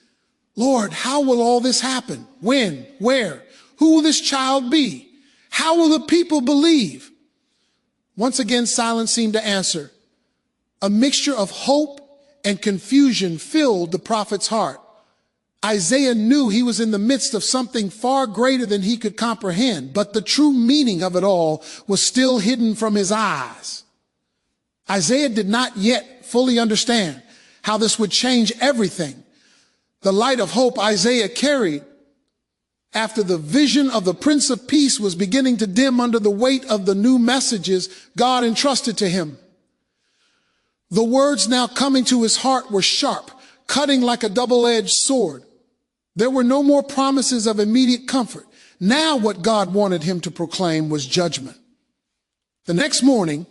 "Lord, how will all this happen? When? Where? Who will this child be? How will the people believe?" Once again, silence seemed to answer. A mixture of hope and confusion filled the prophet's heart. Uzziah knew he was in the midst of something far greater than he could comprehend, but the true meaning of it all was still hidden from his eyes. Uzziah did not yet fully understand how this would change everything. The light of hope Uzziah carried after the vision of the Prince of Peace was beginning to dim under the weight of the new messages God entrusted to him. The words now coming to his heart were sharp, cutting like a double-edged sword. There were no more promises of immediate comfort. Now what God wanted him to proclaim was judgment. The next morning,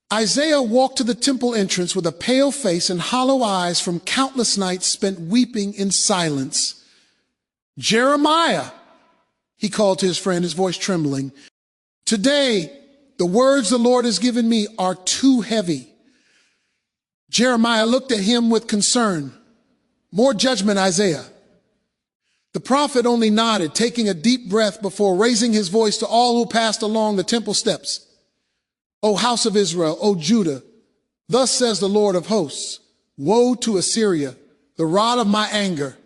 Uzziah walked to the temple entrance with a pale face and hollow eyes from countless nights spent weeping in silence. "Jeremiah," he called to his friend, his voice trembling, "today the words the Lord has given me are too heavy." Jeremiah looked at him with concern. "More judgment, Uzziah." The prophet only nodded, taking a deep breath before raising his voice to all who passed along the temple steps. "O house of Israel, O Judah, thus says the Lord of hosts, woe to Assyria, the rod of my anger.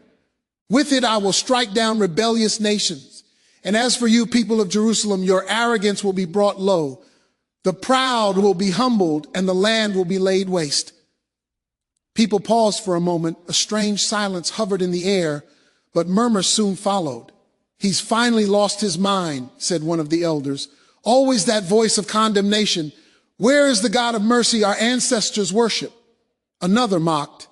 With it I will strike down rebellious nations. And as for you, people of Jerusalem, your arrogance will be brought low. The proud will be humbled, and the land will be laid waste." People paused for a moment. A strange silence hovered in the air, but murmurs soon followed. "He's finally lost his mind," said one of the elders. Always that voice of condemnation. "Where is the God of mercy our ancestors worship?" Another mocked.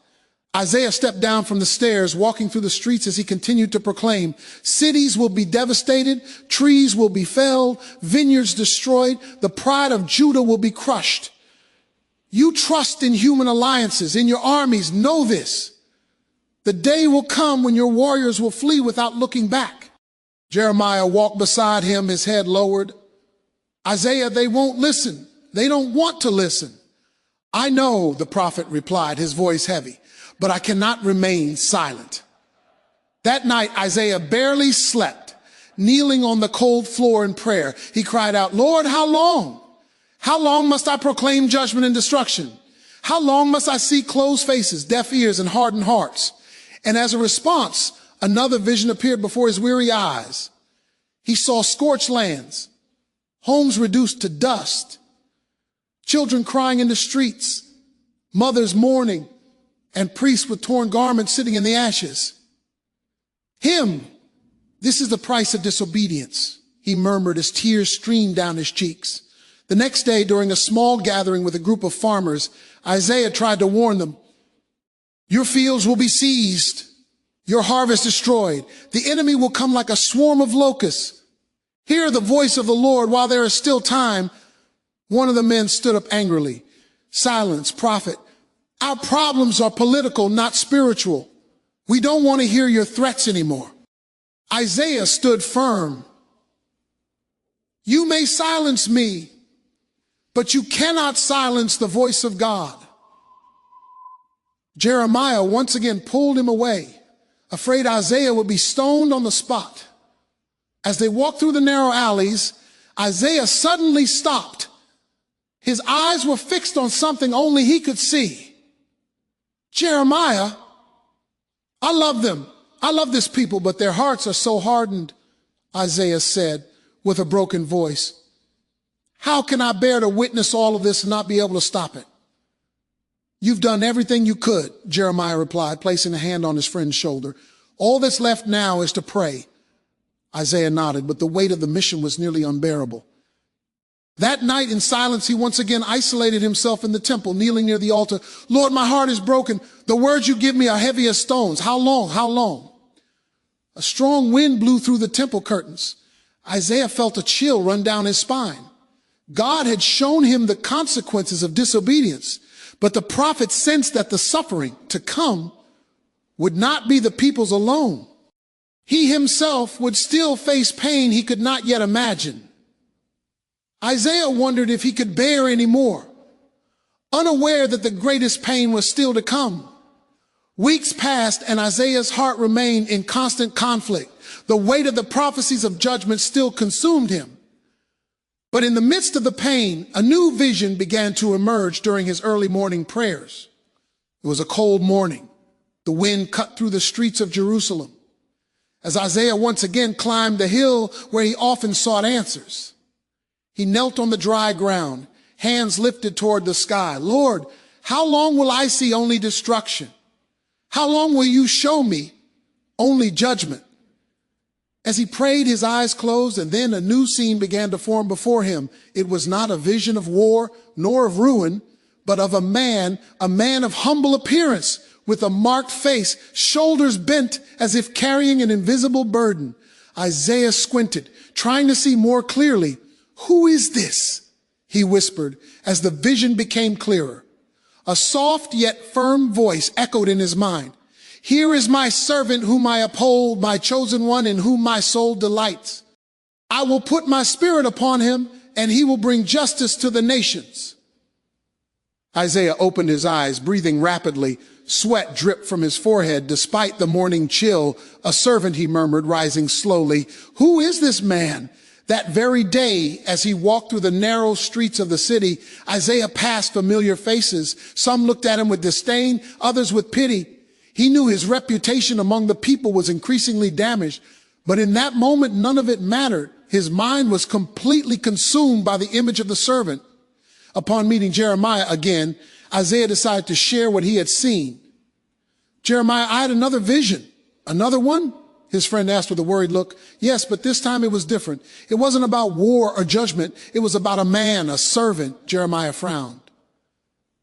Uzziah stepped down from the stairs, walking through the streets as he continued to proclaim, "Cities will be devastated, trees will be felled, vineyards destroyed, the pride of Judah will be crushed. You trust in human alliances, in your armies, know this. The day will come when your warriors will flee without looking back." Jeremiah walked beside him, his head lowered. "Uzziah, they won't listen. They don't want to listen." "I know," the prophet replied, his voice heavy, "but I cannot remain silent." That night, Uzziah barely slept. Kneeling on the cold floor in prayer, he cried out, "Lord, how long? How long must I proclaim judgment and destruction? How long must I see closed faces, deaf ears, and hardened hearts?" And as a response, another vision appeared before his weary eyes. He saw scorched lands, homes reduced to dust, children crying in the streets, mothers mourning, and priests with torn garments sitting in the ashes. "This is the price of disobedience," he murmured as tears streamed down his cheeks. The next day, during a small gathering with a group of farmers, Uzziah tried to warn them. Your fields will be seized, your harvest destroyed. The enemy will come like a swarm of locusts. Hear the voice of the Lord while there is still time. One of the men stood up angrily. Silence, prophet. Our problems are political, not spiritual. We don't want to hear your threats anymore. Isaiah stood firm. You may silence me, but you cannot silence the voice of God. Jeremiah once again pulled him away, afraid Isaiah would be stoned on the spot. As they walked through the narrow alleys, Isaiah suddenly stopped. His eyes were fixed on something only he could see. Jeremiah, I love them. I love this people, but their hearts are so hardened, Isaiah said with a broken voice. How can I bear to witness all of this and not be able to stop it? You've done everything you could, Jeremiah replied, placing a hand on his friend's shoulder. All that's left now is to pray. Isaiah nodded, but the weight of the mission was nearly unbearable. That night in silence, he once again isolated himself in the temple, kneeling near the altar. Lord, my heart is broken. The words you give me are heavy as stones. How long? How long? A strong wind blew through the temple curtains. Isaiah felt a chill run down his spine. God had shown him the consequences of disobedience, but the prophet sensed that the suffering to come would not be the people's alone. He himself would still face pain he could not yet imagine. Isaiah wondered if he could bear any more, unaware that the greatest pain was still to come. Weeks passed and Isaiah's heart remained in constant conflict. The weight of the prophecies of judgment still consumed him. But in the midst of the pain, a new vision began to emerge during his early morning prayers. It was a cold morning. The wind cut through the streets of Jerusalem. As Isaiah once again climbed the hill where he often sought answers, he knelt on the dry ground, hands lifted toward the sky. Lord, how long will I see only destruction? How long will you show me only judgment? As he prayed, his eyes closed, and then a new scene began to form before him. It was not a vision of war nor of ruin, but of a man of humble appearance, with a marked face, shoulders bent as if carrying an invisible burden. Isaiah squinted, trying to see more clearly. Who is this? He whispered as the vision became clearer. A soft yet firm voice echoed in his mind. Here is my servant whom I uphold, my chosen one in whom my soul delights. I will put my spirit upon him, and he will bring justice to the nations. Isaiah opened his eyes, breathing rapidly. Sweat dripped from his forehead despite the morning chill. A servant, he murmured, rising slowly. Who is this man? That very day, as he walked through the narrow streets of the city, Isaiah passed familiar faces. Some looked at him with disdain, others with pity. He knew his reputation among the people was increasingly damaged, but in that moment, none of it mattered. His mind was completely consumed by the image of the servant. Upon meeting Jeremiah again, Isaiah decided to share what he had seen. Jeremiah, I had another vision. Another one? His friend asked with a worried look. Yes, but this time it was different. It wasn't about war or judgment. It was about a man, a servant. Jeremiah frowned.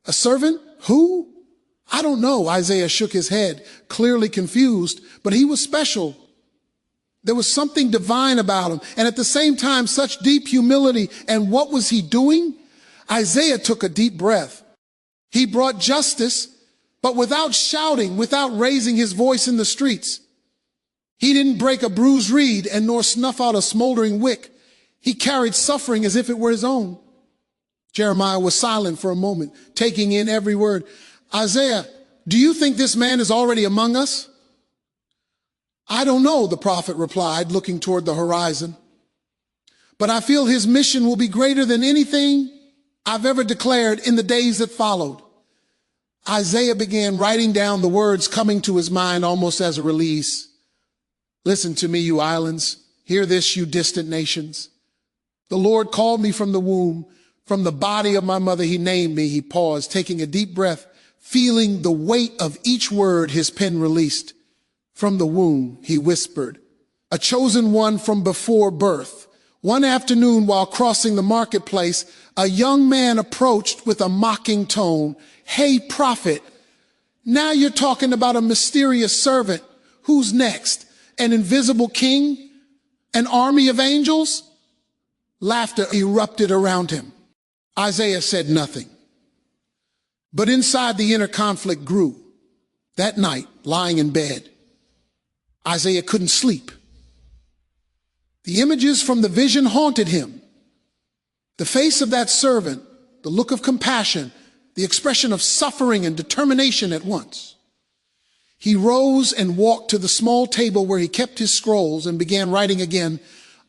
A servant? Who? I don't know. Isaiah shook his head, clearly confused, but he was special. There was something divine about him, and at the same time, such deep humility. And what was he doing? Isaiah took a deep breath. He brought justice, but without shouting, without raising his voice in the streets. He didn't break a bruised reed and nor snuff out a smoldering wick. He carried suffering as if it were his own. Jeremiah was silent for a moment, taking in every word. Isaiah, do you think this man is already among us? I don't know, the prophet replied, looking toward the horizon. But I feel his mission will be greater than anything I've ever declared in the days that followed. Isaiah began writing down the words coming to his mind almost as a release. Listen to me, you islands. Hear this, you distant nations. The Lord called me from the womb. From the body of my mother, he named me. He paused, taking a deep breath, feeling the weight of each word his pen released. From the womb, he whispered, a chosen one from before birth. One afternoon, while crossing the marketplace, a young man approached with a mocking tone. Hey, prophet, Now you're talking about a mysterious servant. Who's next? An invisible king? An army of angels? Laughter erupted around him. Isaiah said nothing. But inside, the inner conflict grew. That night, lying in bed, Isaiah couldn't sleep. The images from the vision haunted him. The face of that servant, the look of compassion, the expression of suffering and determination at once. He rose and walked to the small table where he kept his scrolls and began writing again.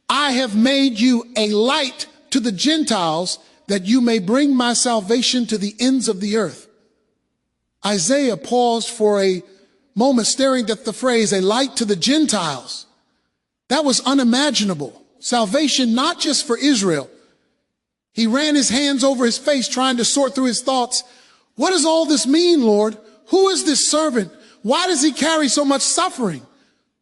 I have made you a light to the Gentiles, that you may bring my salvation to the ends of the earth. Isaiah paused for a moment, staring at the phrase, a light to the Gentiles. That was unimaginable. Salvation not just for Israel. He ran his hands over his face, trying to sort through his thoughts. What does all this mean, Lord? Who is this servant? Why does he carry so much suffering?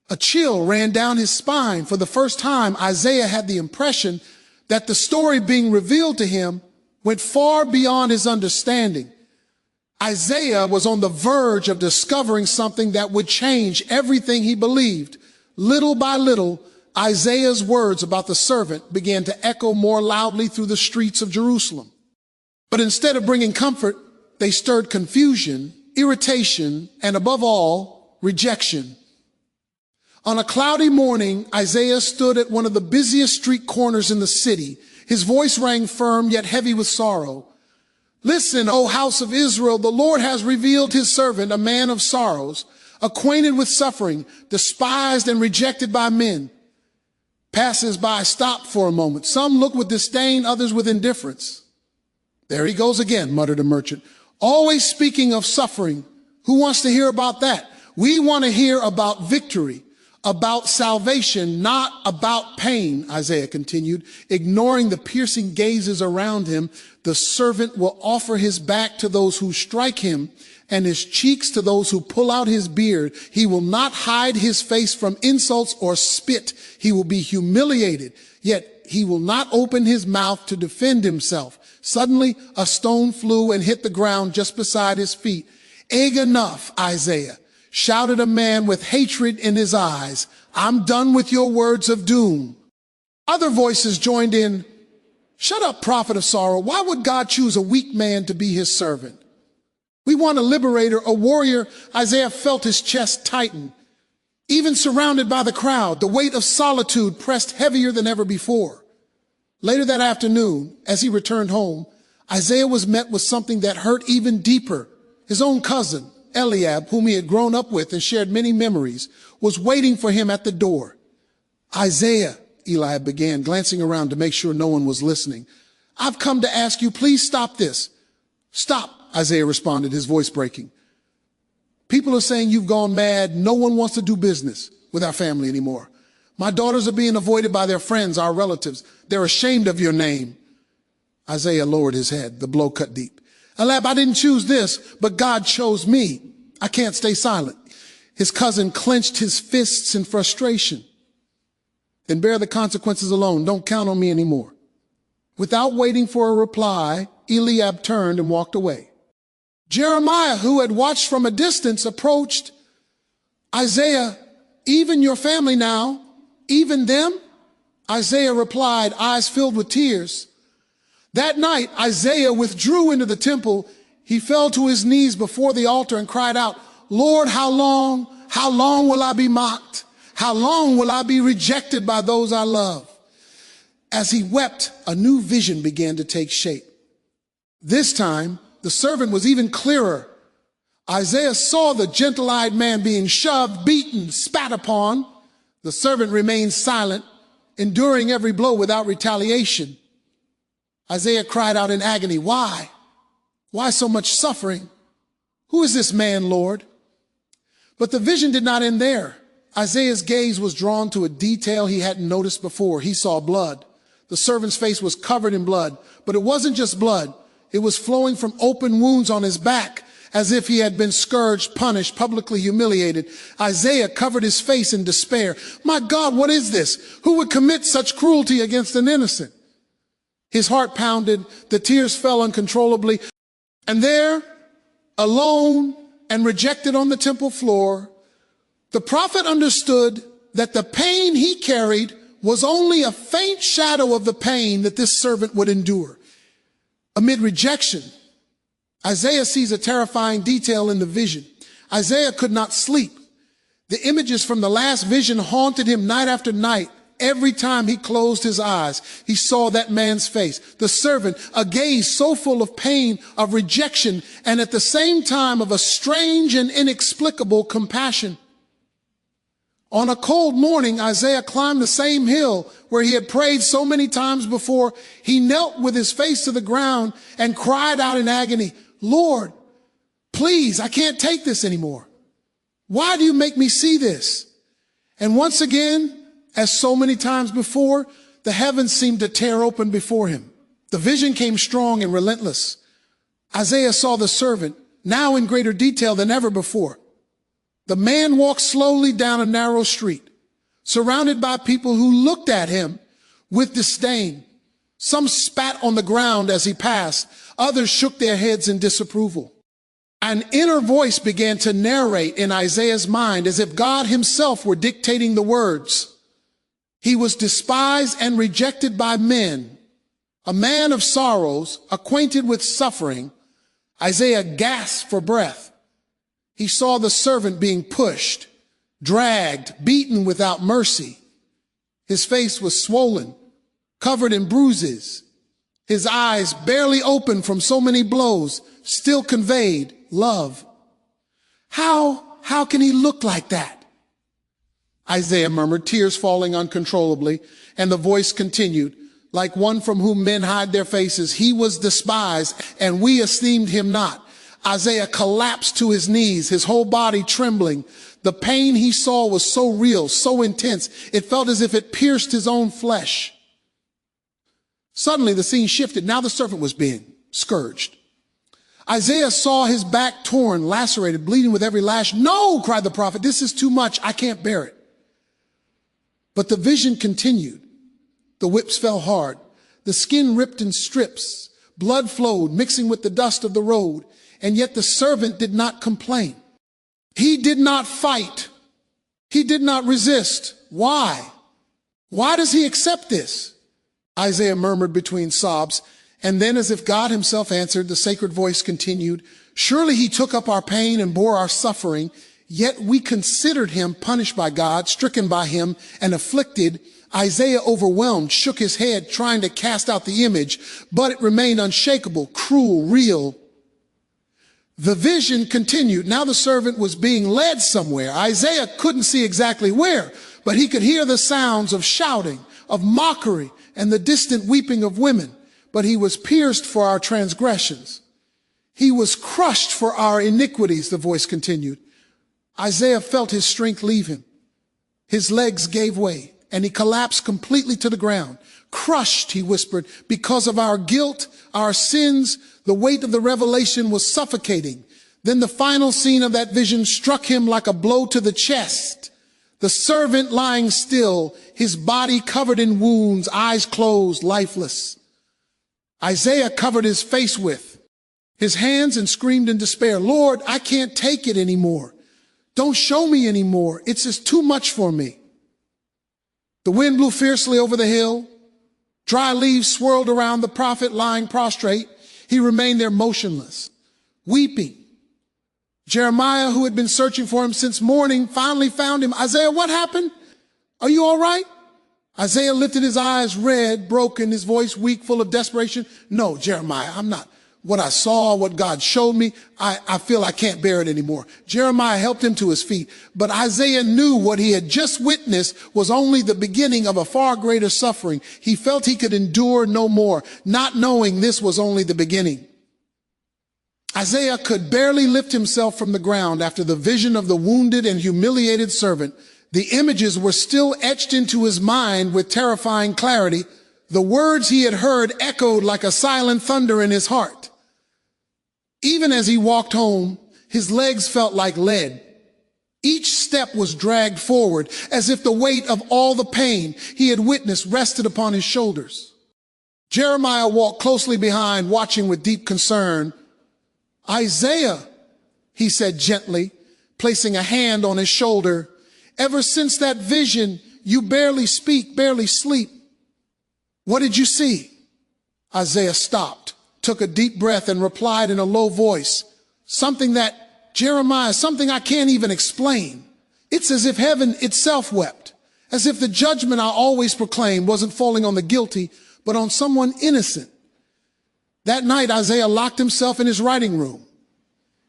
A chill ran down his spine. For the first time, Isaiah had the impression that the story being revealed to him went far beyond his understanding. Isaiah was on the verge of discovering something that would change everything he believed. Little by little, Isaiah's words about the servant began to echo more loudly through the streets of Jerusalem. But instead of bringing comfort, they stirred confusion, irritation, and above all, rejection. On a cloudy morning, Isaiah stood at one of the busiest street corners in the city. His voice rang firm yet heavy with sorrow. Listen, O house of Israel, the Lord has revealed his servant, a man of sorrows, acquainted with suffering, despised and rejected by men. Passers-by stopped for a moment. Some looked with disdain, others with indifference. There he goes again, muttered a merchant. Always speaking of suffering. Who wants to hear about that? We want to hear about victory, about salvation, not about pain, Isaiah continued. Ignoring the piercing gazes around him, the servant will offer his back to those who strike him and his cheeks to those who pull out his beard. He will not hide his face from insults or spit. He will be humiliated, yet he will not open his mouth to defend himself. Suddenly, a stone flew and hit the ground just beside his feet. Enough, Isaiah, shouted a man with hatred in his eyes. I'm done with your words of doom. Other voices joined in. Shut up, prophet of sorrow. Why would God choose a weak man to be his servant? We want a liberator, a warrior. Isaiah felt his chest tighten. Even surrounded by the crowd, the weight of solitude pressed heavier than ever before. Later that afternoon, as he returned home, Isaiah was met with something that hurt even deeper. His own cousin, Eliab, whom he had grown up with and shared many memories, was waiting for him at the door. Isaiah, Eliab began, glancing around to make sure no one was listening. I've come to ask you, please stop this. Stop, Isaiah responded, his voice breaking. People are saying you've gone mad. No one wants to do business with our family anymore. My daughters are being avoided by their friends, our relatives. They're ashamed of your name. Isaiah lowered his head. The blow cut deep. Eliab, I didn't choose this, but God chose me. I can't stay silent. His cousin clenched his fists in frustration. Then bear the consequences alone. Don't count on me anymore. Without waiting for a reply, Eliab turned and walked away. Jeremiah, who had watched from a distance, approached. Isaiah, even your family now, even them? Isaiah replied, eyes filled with tears. That night, Isaiah withdrew into the temple. He fell to his knees before the altar and cried out, Lord, how long will I be mocked? How long will I be rejected by those I love? As he wept, a new vision began to take shape. This time, the servant was even clearer. Isaiah saw the gentle-eyed man being shoved, beaten, spat upon. The servant remained silent, enduring every blow without retaliation. Isaiah cried out in agony, why? Why so much suffering? Who is this man, Lord? But the vision did not end there. Isaiah's gaze was drawn to a detail he hadn't noticed before. He saw blood. The servant's face was covered in blood, but it wasn't just blood. It was flowing from open wounds on his back, as if he had been scourged, punished, publicly humiliated. Isaiah covered his face in despair. My God, what is this? Who would commit such cruelty against an innocent? His heart pounded. The tears fell uncontrollably. And there, alone, and rejected on the temple floor, the prophet understood that the pain he carried was only a faint shadow of the pain that this servant would endure. Amid rejection, Isaiah sees a terrifying detail in the vision. Isaiah could not sleep. The images from the last vision haunted him night after night. Every time he closed his eyes, he saw that man's face, the servant, a gaze so full of pain, of rejection, and at the same time of a strange and inexplicable compassion. On a cold morning, Isaiah climbed the same hill where he had prayed so many times before. He knelt with his face to the ground and cried out in agony, "Lord, please, I can't take this anymore. Why do you make me see this?" And once again, as so many times before, the heavens seemed to tear open before him. The vision came strong and relentless. Isaiah saw the servant, now in greater detail than ever before. The man walked slowly down a narrow street, surrounded by people who looked at him with disdain. Some spat on the ground as he passed. Others shook their heads in disapproval. An inner voice began to narrate in Isaiah's mind as if God himself were dictating the words. He was despised and rejected by men, a man of sorrows, acquainted with suffering. Isaiah gasped for breath. He saw the servant being pushed, dragged, beaten without mercy. His face was swollen, covered in bruises. His eyes, barely open from so many blows, still conveyed love. How can he look like that? Isaiah murmured, tears falling uncontrollably, and the voice continued, like one from whom men hide their faces. He was despised, and we esteemed him not. Isaiah collapsed to his knees, his whole body trembling. The pain he saw was so real, so intense, it felt as if it pierced his own flesh. Suddenly the scene shifted. Now the servant was being scourged. Isaiah saw his back torn, lacerated, bleeding with every lash. "No," cried the prophet, "this is too much. I can't bear it." But the vision continued. The whips fell hard. The skin ripped in strips. Blood flowed, mixing with the dust of the road. And yet the servant did not complain. He did not fight. He did not resist. Why? Why does he accept this? Isaiah murmured between sobs. And then, as if God himself answered, the sacred voice continued, "Surely he took up our pain and bore our suffering, yet we considered him punished by God, stricken by him, and afflicted." Isaiah, overwhelmed, shook his head, trying to cast out the image, but it remained unshakable, cruel, real. The vision continued. Now the servant was being led somewhere. Isaiah couldn't see exactly where, but he could hear the sounds of shouting, of mockery, and the distant weeping of women. But he was pierced for our transgressions. He was crushed for our iniquities, the voice continued. Isaiah felt his strength leave him. His legs gave way, and he collapsed completely to the ground. "Crushed," he whispered, "because of our guilt, our sins." The weight of the revelation was suffocating. Then the final scene of that vision struck him like a blow to the chest. The servant lying still, his body covered in wounds, eyes closed, lifeless. Isaiah covered his face with his hands and screamed in despair, "Lord, I can't take it anymore. Don't show me anymore. It's just too much for me." The wind blew fiercely over the hill. Dry leaves swirled around the prophet lying prostrate. He remained there motionless, weeping. Jeremiah, who had been searching for him since morning, finally found him. "Isaiah, what happened? Are you all right?" Isaiah lifted his eyes, red, broken, his voice weak, full of desperation. "No, Jeremiah, I'm not. What I saw, what God showed me, I feel I can't bear it anymore." Jeremiah helped him to his feet, but Isaiah knew what he had just witnessed was only the beginning of a far greater suffering. He felt he could endure no more, not knowing this was only the beginning. Isaiah could barely lift himself from the ground after the vision of the wounded and humiliated servant. The images were still etched into his mind with terrifying clarity. The words he had heard echoed like a silent thunder in his heart. Even as he walked home, his legs felt like lead. Each step was dragged forward as if the weight of all the pain he had witnessed rested upon his shoulders. Jeremiah walked closely behind, watching with deep concern. "Isaiah, he said gently, placing a hand on his shoulder. Ever since that vision, you barely speak, barely sleep. What did you see? Uzziah stopped, took a deep breath, and replied in a low voice, something that, Jeremiah, something I can't even explain. It's as if heaven itself wept, as if the judgment I always proclaimed wasn't falling on the guilty, but on someone innocent. That night, Uzziah locked himself in his writing room.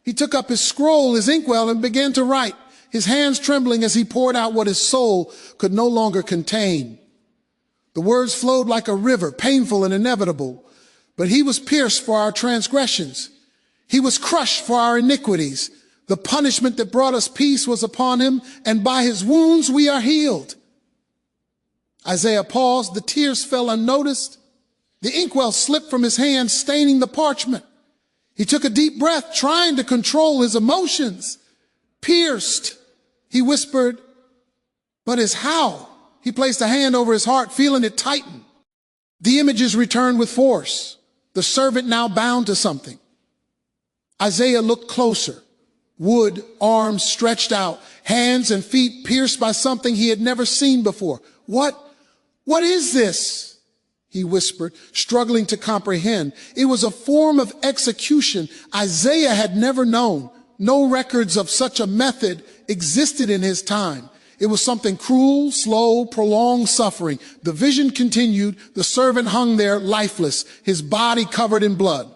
He took up his scroll, his inkwell, and began to write, his hands trembling as he poured out what his soul could no longer contain. The words flowed like a river, painful and inevitable, but he was pierced for our transgressions. He was crushed for our iniquities. The punishment that brought us peace was upon him, and by his wounds we are healed. Uzziah paused. The tears fell unnoticed. The inkwell slipped from his hand, staining the parchment. He took a deep breath, trying to control his emotions. Pierced, he whispered, but as how? He placed a hand over his heart, feeling it tighten. The images returned with force, the servant now bound to something. Uzziah looked closer. Wood, arms stretched out, hands and feet pierced by something he had never seen before. What is this? He whispered, struggling to comprehend. It was a form of execution Uzziah had never known. No records of such a method existed in his time. It was something cruel, slow, prolonged suffering. The vision continued. The servant hung there lifeless, his body covered in blood.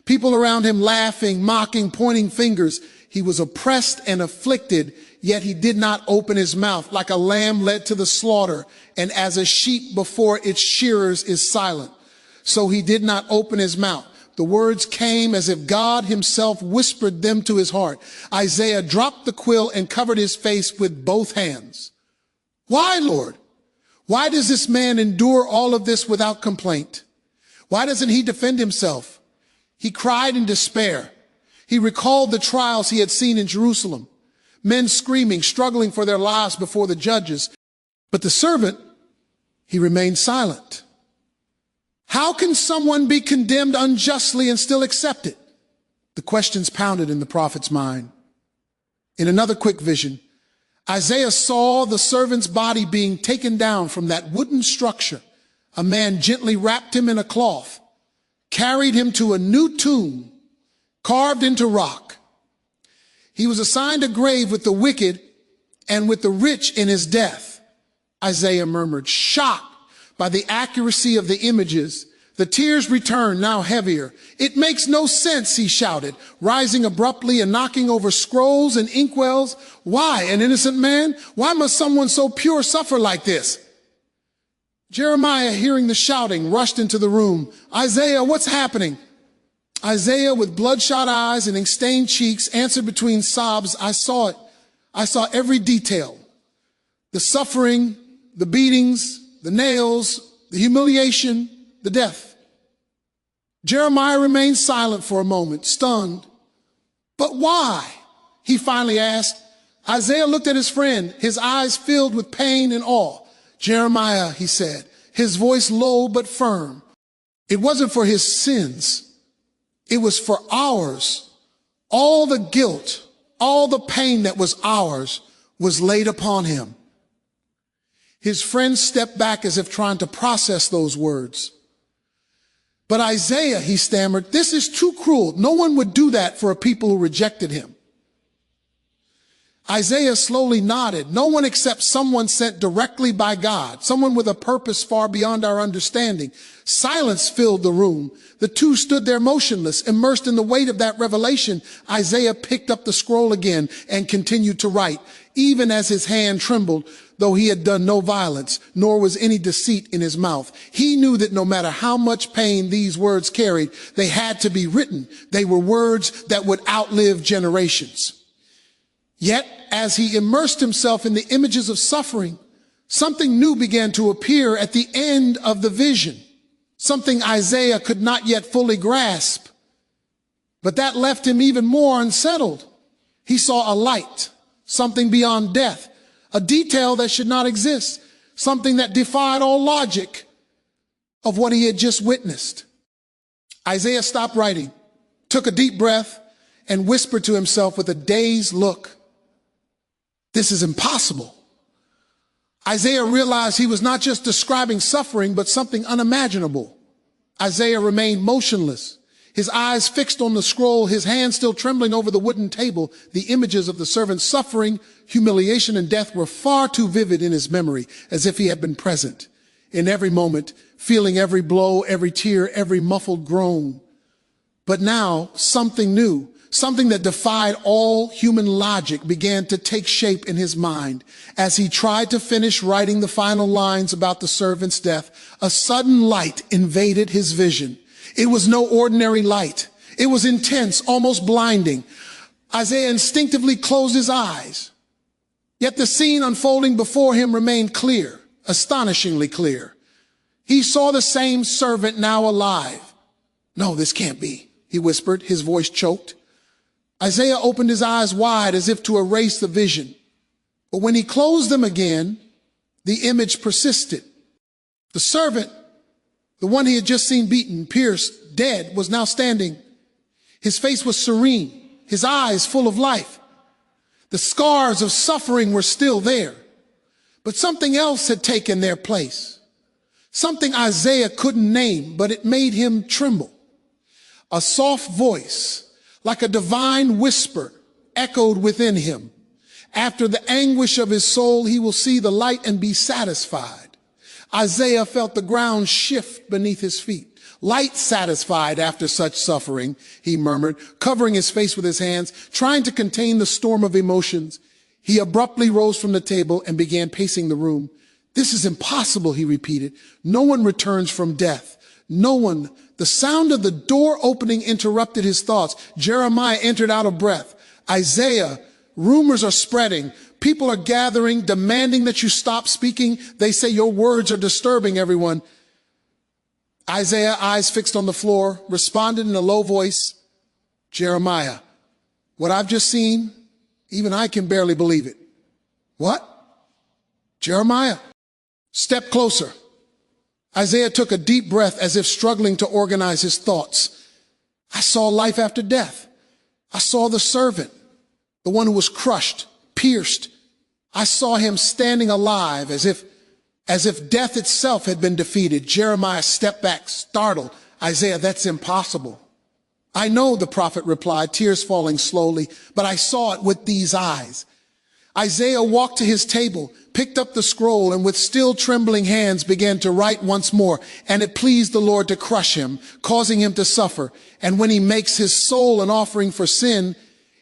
People around him laughing, mocking, pointing fingers. He was oppressed and afflicted, yet he did not open his mouth, like a lamb led to the slaughter, and as a sheep before its shearers is silent. So he did not open his mouth. The words came as if God himself whispered them to his heart. Uzziah dropped the quill and covered his face with both hands. Why, Lord? Why does this man endure all of this without complaint? Why doesn't he defend himself? He cried in despair. He recalled the trials he had seen in Jerusalem, men screaming, struggling for their lives before the judges. But the servant, he remained silent. How can someone be condemned unjustly and still accept it? The questions pounded in the prophet's mind. In another quick vision, Uzziah saw the servant's body being taken down from that wooden structure. A man gently wrapped him in a cloth, carried him to a new tomb, carved into rock. He was assigned a grave with the wicked and with the rich in his death. Uzziah murmured, shocked by the accuracy of the images. The tears returned, now heavier. It makes no sense, he shouted, rising abruptly and knocking over scrolls and inkwells. Why, an innocent man? Why must someone so pure suffer like this? Jeremiah, hearing the shouting, rushed into the room. Uzziah, what's happening? Uzziah, with bloodshot eyes and stained cheeks, answered between sobs, I saw it. I saw every detail. The suffering, the beatings, the nails, the humiliation, the death. Jeremiah remained silent for a moment, stunned. But why? He finally asked. Uzziah looked at his friend, his eyes filled with pain and awe. Jeremiah, he said, his voice low but firm. It wasn't for his sins. It was for ours. All the guilt, all the pain that was ours was laid upon him. His friend stepped back as if trying to process those words. But Uzziah, he stammered, this is too cruel. No one would do that for a people who rejected him. Uzziah slowly nodded. No one except someone sent directly by God, someone with a purpose far beyond our understanding. Silence filled the room. The two stood there motionless, immersed in the weight of that revelation. Uzziah picked up the scroll again and continued to write, even as his hand trembled, though he had done no violence, nor was any deceit in his mouth. He knew that no matter how much pain these words carried, they had to be written. They were words that would outlive generations. Yet, as he immersed himself in the images of suffering, something new began to appear at the end of the vision, something Uzziah could not yet fully grasp. But that left him even more unsettled. He saw a light, something beyond death, a detail that should not exist, something that defied all logic of what he had just witnessed. Uzziah stopped writing, took a deep breath, and whispered to himself with a dazed look, "This is impossible." Isaiah realized he was not just describing suffering, but something unimaginable. Isaiah remained motionless, his eyes fixed on the scroll, his hands still trembling over the wooden table. The images of the servant's suffering, humiliation, and death were far too vivid in his memory, as if he had been present in every moment, feeling every blow, every tear, every muffled groan. But now something new, something that defied all human logic, began to take shape in his mind. As he tried to finish writing the final lines about the servant's death, a sudden light invaded his vision. It was no ordinary light. It was intense, almost blinding. Isaiah instinctively closed his eyes. Yet the scene unfolding before him remained clear, astonishingly clear. He saw the same servant now alive. "No, this can't be," he whispered, his voice choked. Isaiah opened his eyes wide as if to erase the vision. But when he closed them again, the image persisted. The servant, the one he had just seen beaten, pierced, dead, was now standing. His face was serene, his eyes full of life. The scars of suffering were still there, but something else had taken their place. Something Isaiah couldn't name, but it made him tremble. A soft voice, like a divine whisper, echoed within him. "After the anguish of his soul, he will see the light and be satisfied." Isaiah felt the ground shift beneath his feet. "Light satisfied after such suffering," he murmured, covering his face with his hands, trying to contain the storm of emotions. He abruptly rose from the table and began pacing the room. "This is impossible," he repeated. "No one returns from death. No one." The sound of the door opening interrupted his thoughts. Jeremiah entered out of breath. "Isaiah, rumors are spreading. People are gathering, demanding that you stop speaking. They say your words are disturbing everyone." Isaiah, eyes fixed on the floor, responded in a low voice, "Jeremiah, what I've just seen, even I can barely believe it." "What?" "Jeremiah, step closer." Isaiah took a deep breath as if struggling to organize his thoughts. "I saw life after death. I saw the servant, the one who was crushed, pierced. I saw him standing alive as if death itself had been defeated." Jeremiah stepped back, startled. "Isaiah, that's impossible." "I know," the prophet replied, tears falling slowly, "but I saw it with these eyes." Isaiah walked to his table, picked up the scroll, and with still trembling hands began to write once more. "And it pleased the Lord to crush him, causing him to suffer. And when he makes his soul an offering for sin,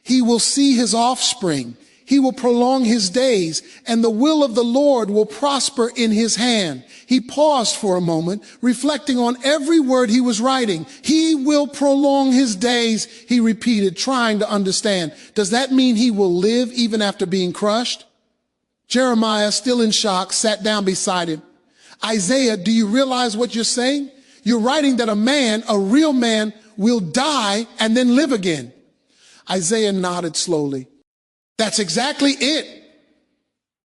he will see his offspring. He will prolong his days, and the will of the Lord will prosper in his hand." He paused for a moment, reflecting on every word he was writing. "He will prolong his days," he repeated, trying to understand. Does that mean he will live even after being crushed? Jeremiah, still in shock, sat down beside him. "Isaiah, do you realize what you're saying? You're writing that a man, a real man, will die and then live again." Isaiah nodded slowly. "That's exactly it.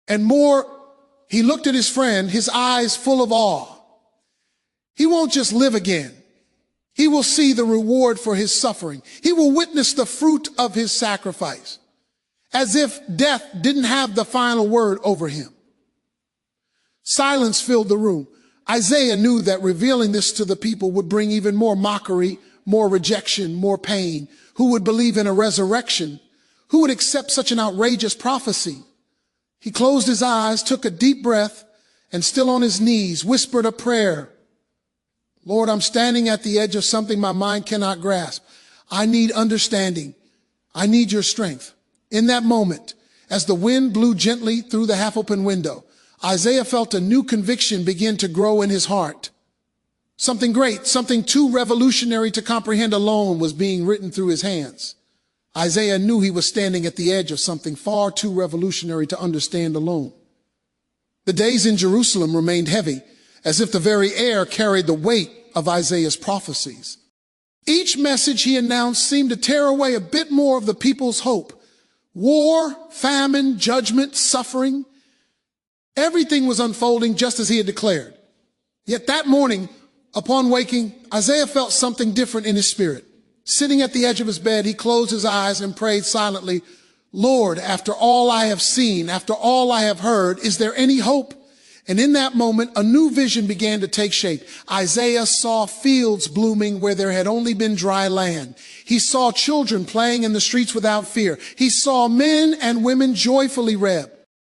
And more." He looked at his friend, his eyes full of awe. "He won't just live again. He will see the reward for his suffering. He will witness the fruit of his sacrifice, as if death didn't have the final word over him." Silence filled the room. Isaiah knew that revealing this to the people would bring even more mockery, more rejection, more pain. Who would believe in a resurrection? Who would accept such an outrageous prophecy? He closed his eyes, took a deep breath, and still on his knees, whispered a prayer. "Lord, I'm standing at the edge of something my mind cannot grasp. I need understanding. I need your strength." In that moment, as the wind blew gently through the half-open window, Isaiah felt a new conviction begin to grow in his heart. Something great, something too revolutionary to comprehend alone was being written through his hands. Isaiah knew he was standing at the edge of something far too revolutionary to understand alone. The days in Jerusalem remained heavy, as if the very air carried the weight of Isaiah's prophecies. Each message he announced seemed to tear away a bit more of the people's hope. War, famine, judgment, suffering. Everything was unfolding just as he had declared. Yet that morning, upon waking, Isaiah felt something different in his spirit. Sitting at the edge of his bed, he closed his eyes and prayed silently, Lord, after all I have seen, after all I have heard, is there any hope? And in that moment, a new vision began to take shape. Isaiah saw fields blooming where there had only been dry land. He saw children playing in the streets without fear. He saw men and women joyfully read.